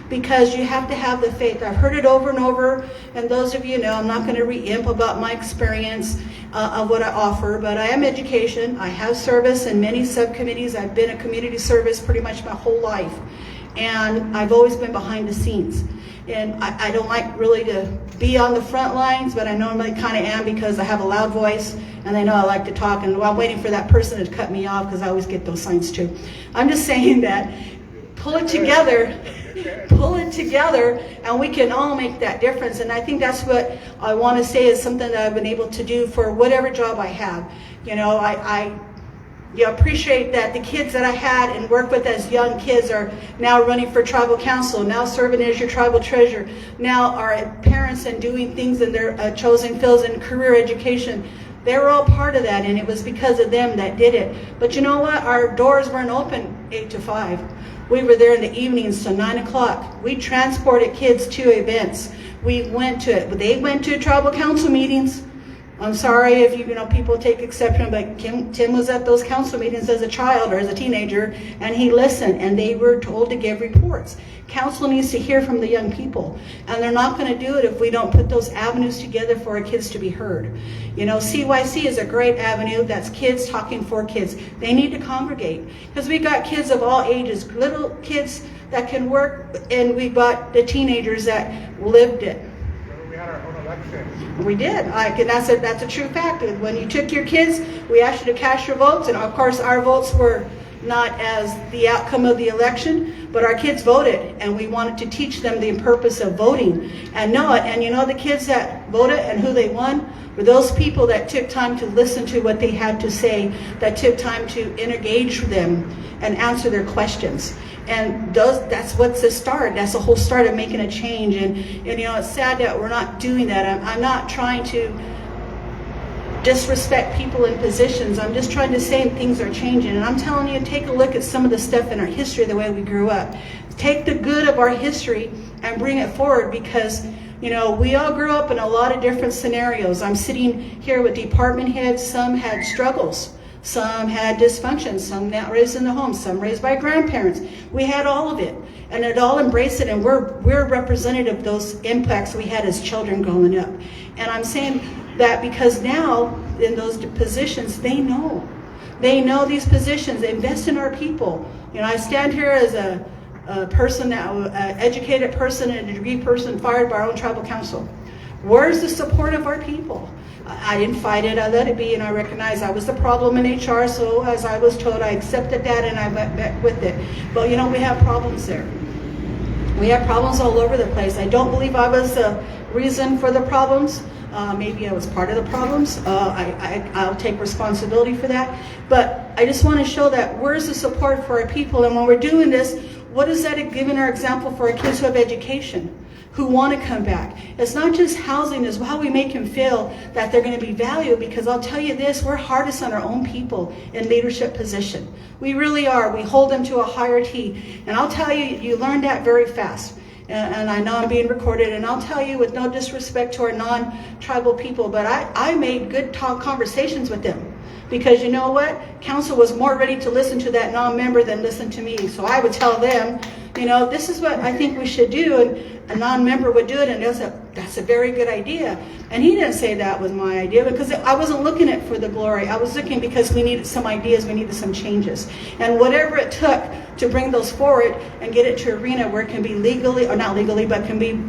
Because you have to have the faith. I've heard it over and over, and those of you know, I'm not going to re-imp about my experience of what I offer, but I am education. I have service in many subcommittees. I've been a community service pretty much my whole life, and I've always been behind the scenes. And I don't like really to be on the front lines, but I normally kind of am, because I have a loud voice, and they know I like to talk, and while I'm waiting for that person to cut me off, because I always get those signs too. I'm just saying that pull it together, and we can all make that difference. And I think that's what I want to say is something that I've been able to do for whatever job I have. You know, I appreciate that the kids that I had and worked with as young kids are now running for tribal council, now serving as your tribal treasurer, now are parents and doing things in their chosen fields in career education. They were all part of that, and it was because of them that did it. But you know what? Our doors weren't open 8 to 5. We were there in the evenings till 9 o'clock. We transported kids to events. We went to it. They went to tribal council meetings. I'm sorry if you know people take exception, but Tim was at those council meetings as a child or as a teenager, and he listened, and they were told to give reports. Council needs to hear from the young people, and they're not going to do it if we don't put those avenues together for our kids to be heard. You know, CYC is a great avenue. That's kids talking for kids. They need to congregate, because we got kids of all ages, little kids that can work, and we got the teenagers that lived it. We had our own election. We did. That's a true fact. When you took your kids, we asked you to cast your votes, and of course our votes were not as the outcome of the election, but our kids voted, and we wanted to teach them the purpose of voting and know it. And you know, the kids that voted and who they won were those people that took time to listen to what they had to say, that took time to engage them and answer their questions. And that's what's the start. That's the whole start of making a change. And you know, it's sad that we're not doing that. I'm not trying to disrespect people in positions. I'm just trying to say things are changing. And I'm telling you, take a look at some of the stuff in our history, the way we grew up. Take the good of our history and bring it forward, because we all grew up in a lot of different scenarios. I'm sitting here with department heads. Some had struggles. Some had dysfunction. Some not raised in the home. Some raised by grandparents. We had all of it. And it all embraced it. And we're representative of those impacts we had as children growing up. And I'm saying that because now in those positions, they know these positions. They invest in our people. I stand here as a person, an educated person and a degree person fired by our own tribal council. Where's the support of our people? I didn't fight it. I let it be, and I recognize I was the problem in HR. So as I was told, I accepted that and I went with it. But we have problems there. We have problems all over the place. I don't believe I was the reason for the problems. Maybe I was part of the problems. I'll take responsibility for that. But I just want to show that where's the support for our people, and when we're doing this, what is that giving our example for our kids who have education, who want to come back? It's not just housing, it's how we make them feel that they're going to be valued, because I'll tell you this, we're hardest on our own people in leadership position. We really are. We hold them to a higher T. And I'll tell you, you learn that very fast. And I know I'm being recorded, and I'll tell you with no disrespect to our non-tribal people, but I made good conversations with them. Because you know what? Council was more ready to listen to that non-member than listen to me. So I would tell them, this is what I think we should do. And a non-member would do it, and that's a very good idea. And he didn't say that was my idea, because I wasn't looking at for the glory. I was looking because we needed some ideas, we needed some changes. And whatever it took to bring those forward and get it to an arena where it can be legally, or not legally, but can be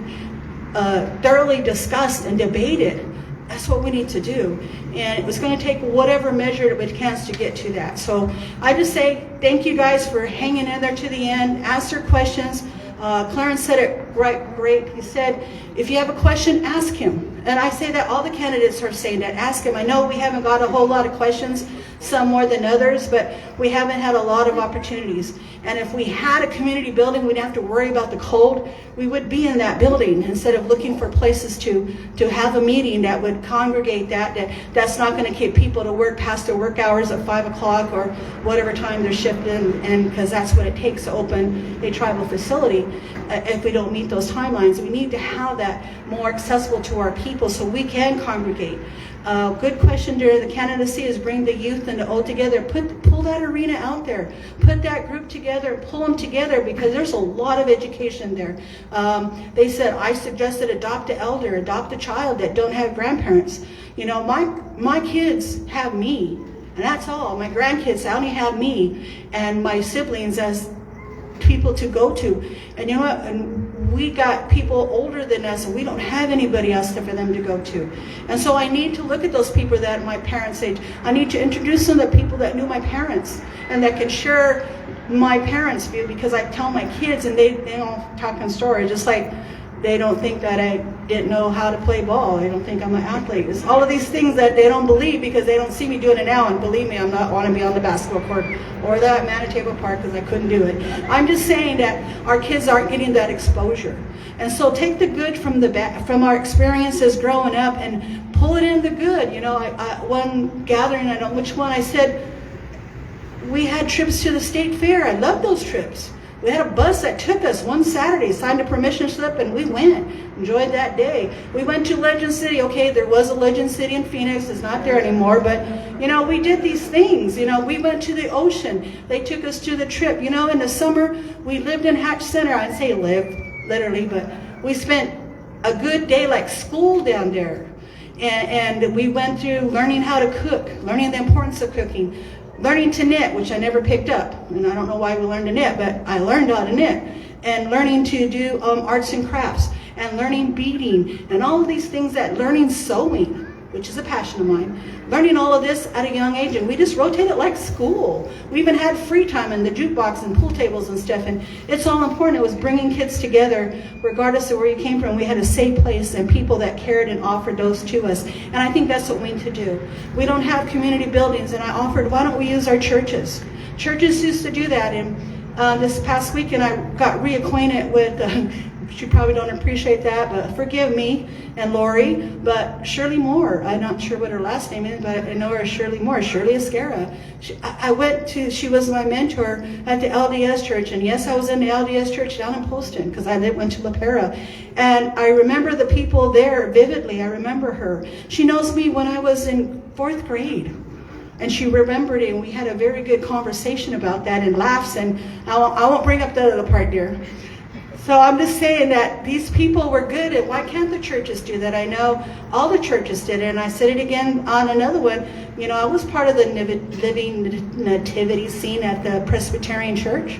thoroughly discussed and debated. That's what we need to do. And it was going to take whatever measure it can to get to that. So I just say thank you guys for hanging in there to the end. Ask your questions. Clarence said it great. He said, if you have a question, ask him. And I say that all the candidates are saying that. Ask him. I know we haven't got a whole lot of questions, some more than others, but we haven't had a lot of opportunities. And if we had a community building, we'd have to worry about the cold. We would be in that building instead of looking for places to have a meeting that would congregate that's not going to keep people to work past their work hours at 5 o'clock or whatever time they're shifting, and because that's what it takes to open a tribal facility. If we don't meet those timelines, we need to have that more accessible to our people so we can congregate. Good question during the candidacy is bring the youth and the old together. Pull that arena out there. Put that group together. Pull them together, because there's a lot of education there. They said, I suggested adopt an elder, adopt a child that don't have grandparents. My kids have me, and that's all. My grandkids only have me and my siblings as people to go to. And you know what? And we got people older than us, and we don't have anybody else for them to go to. And so I need to look at those people that my parents' age. I need to introduce them to people that knew my parents and that can share my parents' view, because I tell my kids and they don't talk in stories, just like they don't think that I didn't know how to play ball. They don't think I'm an athlete. It's all of these things that they don't believe because they don't see me doing it now. And believe me, I'm not want to be on the basketball court or that Manitoba Park because I couldn't do it. I'm just saying that our kids aren't getting that exposure. And so take the good from our experiences growing up and pull it in the good. One gathering, I don't know which one, I said, we had trips to the state fair. I loved those trips. We had a bus that took us one Saturday, signed a permission slip, and we went. Enjoyed that day. We went to Legend City. Okay, there was a Legend City in Phoenix. It's not there anymore, but, we did these things. We went to the ocean. They took us to the trip. In the summer, we lived in Hatch Center. I'd say lived, literally, but we spent a good day like school down there. And we went through learning how to cook, learning the importance of cooking, learning to knit, which I never picked up. And I don't know why we learned to knit, but I learned how to knit. And learning to do arts and crafts, and learning beading, and all of these things learning sewing, which is a passion of mine. Learning all of this at a young age, and we just rotated like school. We even had free time in the jukebox and pool tables and stuff, and it's all important. It was bringing kids together, regardless of where you came from. We had a safe place and people that cared and offered those to us, and I think that's what we need to do. We don't have community buildings, and I offered, why don't we use our churches? Churches used to do that, and this past weekend I got reacquainted with she probably don't appreciate that, but forgive me and Lori. But Shirley Moore, I'm not sure what her last name is, but I know her as Shirley Moore, Shirley Escara. She was my mentor at the LDS church, and yes, I was in the LDS church down in Poston because I went to La Pera. And I remember the people there vividly. I remember her. She knows me when I was in 4th grade. And she remembered it, and we had a very good conversation about that and laughs, and I won't bring up the other part, dear. So I'm just saying that these people were good, and why can't the churches do that? I know all the churches did it, and I said it again on another one. You know, I was part of the living nativity scene at the Presbyterian Church.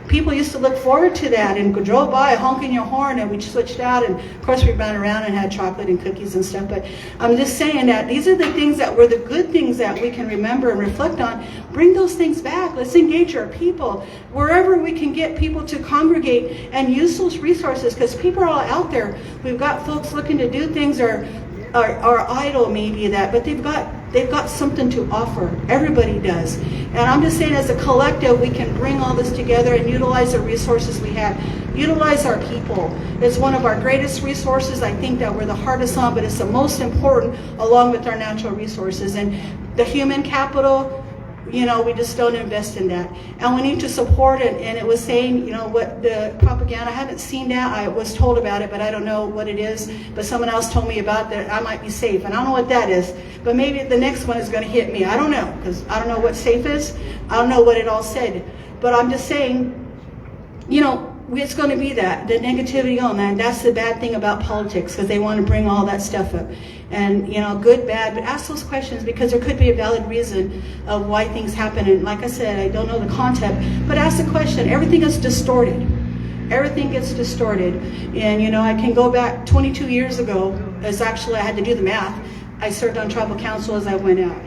People used to look forward to that and drove by honking your horn, and we switched out, and of course we ran around and had chocolate and cookies and stuff. But I'm just saying that these are the things that were the good things that we can remember and reflect on. Bring those things back. Let's engage our people wherever we can get people to congregate and use those resources, because people are all out there. We've got folks looking to do things or idle maybe that, but they've got something to offer. Everybody does. And I'm just saying, as a collective, we can bring all this together and utilize the resources we have. Utilize our people. It's one of our greatest resources. I think that we're the hardest on, but it's the most important, along with our natural resources. And the human capital, you know, we just don't invest in that. And we need to support it. And it was saying, you know, what the propaganda, I haven't seen that. I was told about it, but I don't know what it is. But someone else told me about that I might be safe. And I don't know what that is. But maybe the next one is going to hit me. I don't know, because I don't know what safe is. I don't know what it all said. But I'm just saying, you know, it's going to be that, the negativity on that. That's the bad thing about politics, because they want to bring all that stuff up. And, you know, good, bad, but ask those questions, because there could be a valid reason of why things happen. And like I said, I don't know the concept, but ask the question. Everything is distorted. Everything gets distorted. And, you know, I can go back 22 years ago, as actually I had to do the math. I served on tribal council as I went out.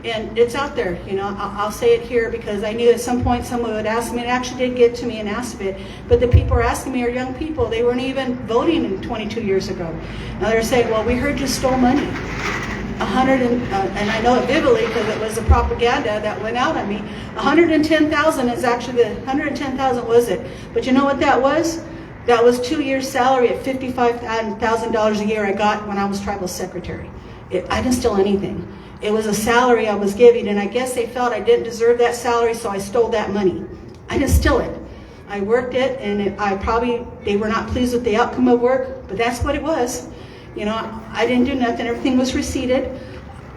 And it's out there, you know, I'll say it here because I knew at some point someone would ask me, and it actually did get to me and asked it, but the people are asking me are young people. They weren't even voting 22 years ago. Now they're saying, well, we heard you stole money. And I know it vividly because it was the propaganda that went out on me. 110,000 is actually, the 110,000 was it. But you know what that was? That was 2 years' salary at $55,000 a year I got when I was tribal secretary. I didn't steal anything. It was a salary I was giving, and I guess they felt I didn't deserve that salary, so I stole that money. I didn't steal it. I worked it, and they were not pleased with the outcome of work, but that's what it was. You know, I didn't do nothing. Everything was receipted.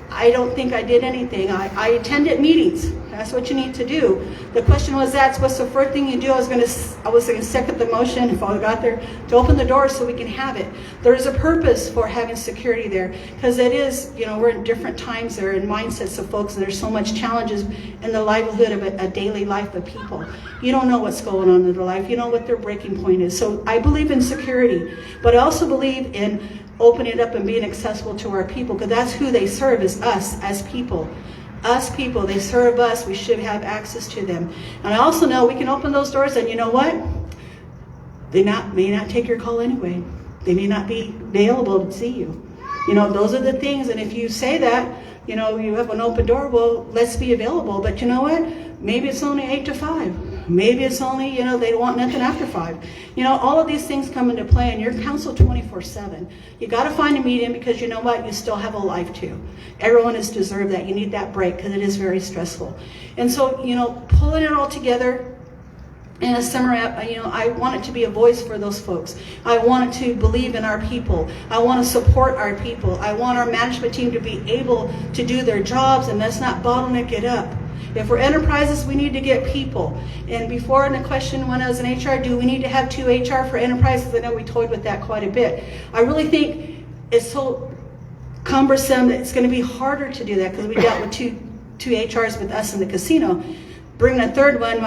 I don't think I did anything. I attended meetings. That's what you need to do. The question was, what's the first thing you do? I was going to second the motion if I got there, to open the door so we can have it. There is a purpose for having security there, because it is, you know, we're in different times there and mindsets of folks, and there's so much challenges in the livelihood of a daily life of people. You don't know what's going on in their life. You know what their breaking point is. So I believe in security, but I also believe in opening it up and being accessible to our people, because that's who they serve, is us as people. Us people, they serve us. We should have access to them. And I also know we can open those doors, and you know what? They may not take your call anyway. They may not be available to see you. You know, those are the things. And if you say that, you know, you have an open door, well, let's be available. But you know what? Maybe it's only 8 to 5. Maybe it's only, you know, they don't want nothing after 5. You know, all of these things come into play, and you're counseled 24/7. You got to find a medium, because you know what? You still have a life too. Everyone has deserved that. You need that break, because it is very stressful. And so, you know, pulling it all together, in a summary, you know, I want it to be a voice for those folks. I want it to believe in our people. I want to support our people. I want our management team to be able to do their jobs, and let's not bottleneck it up. If we're enterprises, we need to get people. And before, in the question when I was in HR, do we need to have 2 HR for enterprises? I know we toyed with that quite a bit. I really think it's so cumbersome that it's going to be harder to do that, because we dealt with two HRs with us in the casino. Bringing a third one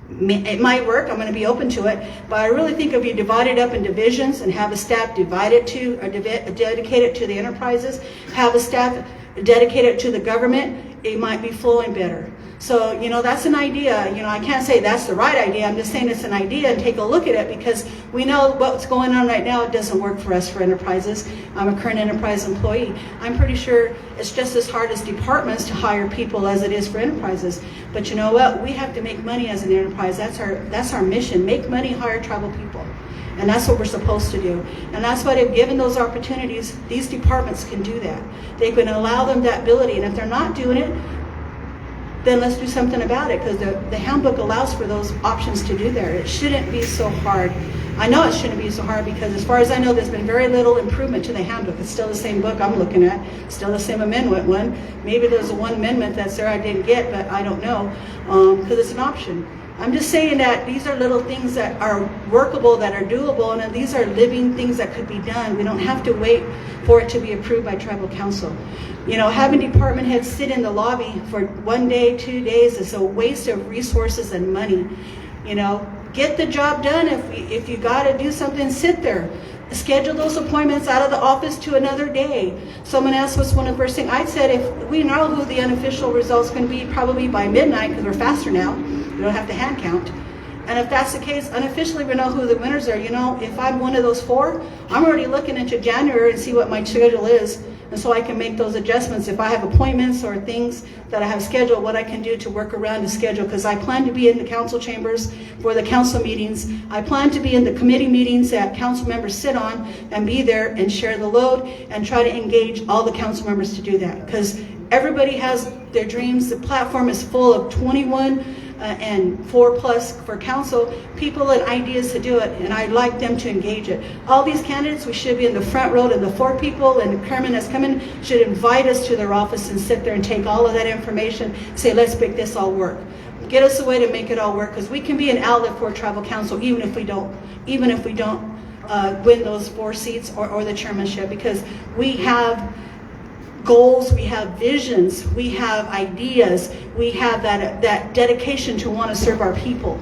it might work. I'm going to be open to it, but I really think if you divide it up in divisions and have a staff dedicated to the enterprises, have a staff dedicated to the government, it might be flowing better. So, you know, that's an idea. You know, I can't say that's the right idea. I'm just saying it's an idea, and take a look at it, because we know what's going on right now. It doesn't work for us for enterprises. I'm a current enterprise employee. I'm pretty sure it's just as hard as departments to hire people as it is for enterprises. But you know what? We have to make money as an enterprise. That's our mission. Make money, hire tribal people. And that's what we're supposed to do. And that's why they've given those opportunities. These departments can do that. They can allow them that ability. And if they're not doing it, then let's do something about it, because the handbook allows for those options to do that. It shouldn't be so hard. I know it shouldn't be so hard, because as far as I know, there's been very little improvement to the handbook. It's still the same book I'm looking at, still the same amendment one. Maybe there's one amendment that's there I didn't get, but I don't know, because it's an option. I'm just saying that these are little things that are workable, that are doable, and these are living things that could be done. We don't have to wait for it to be approved by tribal council. You know, having department heads sit in the lobby for 1 day, 2 days is a waste of resources and money. You know, get the job done. If you got to do something, sit there. Schedule those appointments out of the office to another day. Someone asked what's one of the first things. I said, if we know who the unofficial result's going to be, probably by midnight, because we're faster now. We don't have to hand count. And if that's the case, unofficially we know who the winners are. You know, if I'm one of those 4, I'm already looking into January and see what my schedule is. And so I can make those adjustments. If I have appointments or things that I have scheduled, what I can do to work around the schedule. Because I plan to be in the council chambers for the council meetings. I plan to be in the committee meetings that council members sit on and be there and share the load and try to engage all the council members to do that. Because everybody has their dreams. The platform is full of 21 and 4+ for council, people and ideas to do it, and I'd like them to engage it. All these candidates, we should be in the front row, and the 4 people and the chairman that's coming should invite us to their office and sit there and take all of that information, say, let's make this all work. Get us a way to make it all work, because we can be an outlet for tribal council, even if we don't win those 4 seats or the chairmanship, because we have goals, we have visions, we have ideas, we have that dedication to want to serve our people.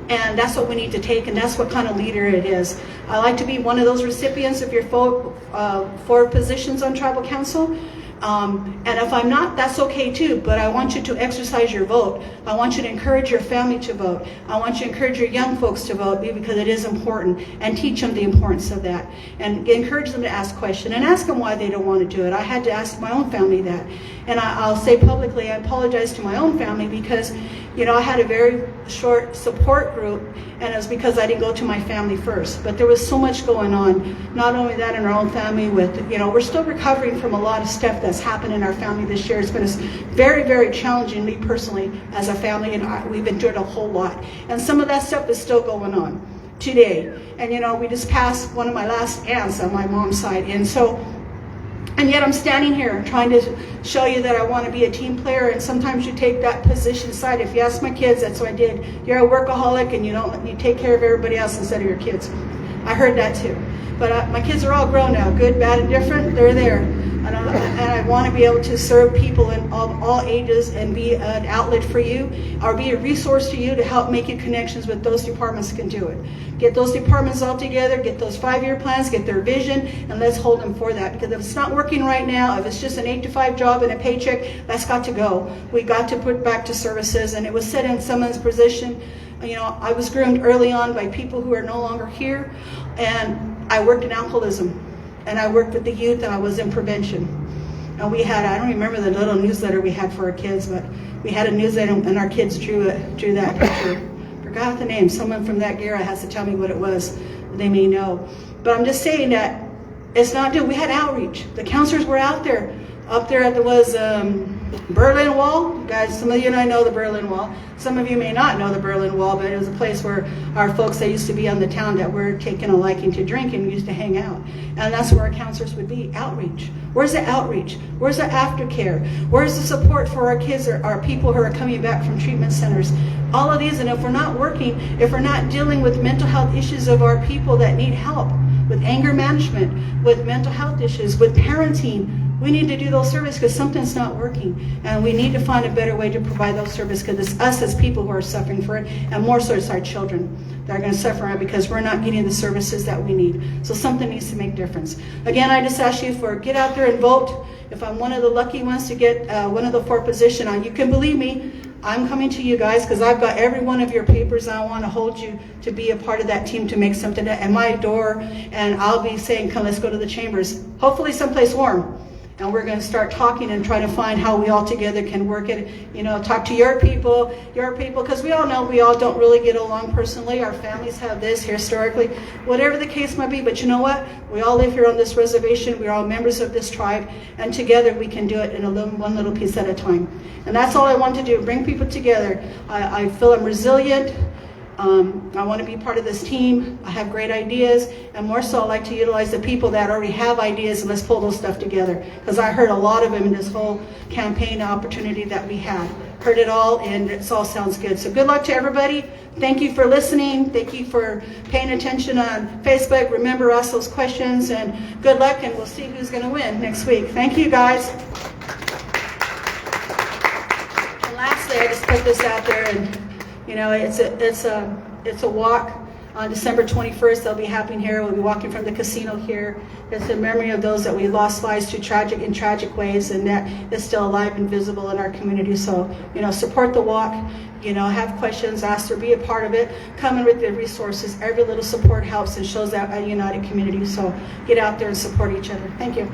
And that's what we need to take, and that's what kind of leader it is. I like to be one of those recipients of your 4 positions on tribal council. And if I'm not, that's okay too, but I want you to exercise your vote. I want you to encourage your family to vote. I want you to encourage your young folks to vote, because it is important, and teach them the importance of that. And encourage them to ask questions, and ask them why they don't want to do it. I had to ask my own family that. And I'll say publicly, I apologize to my own family, because, you know, I had a very short support group, and it was because I didn't go to my family first. But there was so much going on. Not only that, in our own family with, you know, we're still recovering from a lot of stuff that's happened in our family this year. It's been very, very challenging, me personally, as a family, and we've been doing a whole lot. And some of that stuff is still going on today. And, you know, we just passed one of my last aunts on my mom's side. And yet I'm standing here trying to show you that I want to be a team player, and sometimes you take that position aside. If you ask my kids, that's what I did. You're a workaholic and you take care of everybody else instead of your kids. I heard that too. But my kids are all grown now, good, bad, and different, they're there. And I want to be able to serve people in all ages and be an outlet for you, or be a resource to you to help make you connections with those departments that can do it. Get those departments all together, get those 5-year plans, get their vision, and let's hold them for that. Because if it's not working right now, if it's just an 8-to-5 job and a paycheck, that's got to go. We got to put back to services, and it was set in someone's position. You know, I was groomed early on by people who are no longer here, and I worked in alcoholism. And I worked with the youth, and I was in prevention. And we had, I don't remember the little newsletter we had for our kids, but we had a newsletter, and our kids drew that picture. Forgot the name. Someone from that era has to tell me what it was. They may know. But I'm just saying that it's not due. We had outreach. The counselors were out there. Up there was Berlin Wall. Guys, some of you and I know the Berlin Wall. Some of you may not know the Berlin Wall, but it was a place where our folks that used to be on the town that were taking a liking to drinking used to hang out. And that's where our counselors would be, outreach. Where's the outreach? Where's the aftercare? Where's the support for our kids or our people who are coming back from treatment centers? All of these, and if we're not working, if we're not dealing with mental health issues of our people that need help, with anger management, with mental health issues, with parenting, we need to do those services because something's not working. And we need to find a better way to provide those services because it's us as people who are suffering for it, and more so it's our children that are going to suffer it because we're not getting the services that we need. So something needs to make difference. Again, I just ask you for get out there and vote. If I'm one of the lucky ones to get one of the 4 positions on, you can believe me, I'm coming to you guys because I've got every one of your papers. I want to hold you to be a part of that team to make something at my door, and I'll be saying, come, let's go to the chambers. Hopefully someplace warm. And we're going to start talking and trying to find how we all together can work it. Talk to your people, because we all know we all don't really get along personally. Our families have this historically, whatever the case might be. But you know what? We all live here on this reservation. We're all members of this tribe, and together we can do it in one little piece at a time. And that's all I want to do, bring people together. I feel I'm resilient. I want to be part of this team. I have great ideas, and more so I like to utilize the people that already have ideas, and let's pull those stuff together, because I heard a lot of them in this whole campaign opportunity that we had. Heard it all, and it all sounds good. So good luck to everybody. Thank you for listening. Thank you for paying attention on Facebook. Remember, ask those questions, and good luck, and we'll see who's going to win next week. Thank you, guys. And lastly, I just put this out there, and it's a walk on December 21st. They'll be happening here. We'll be walking from the casino here. It's in memory of those that we lost lives to tragic ways, and that is still alive and visible in our community. So, support the walk. Have questions, ask or be a part of it. Come in with the resources. Every little support helps and shows out a united community. So get out there and support each other. Thank you.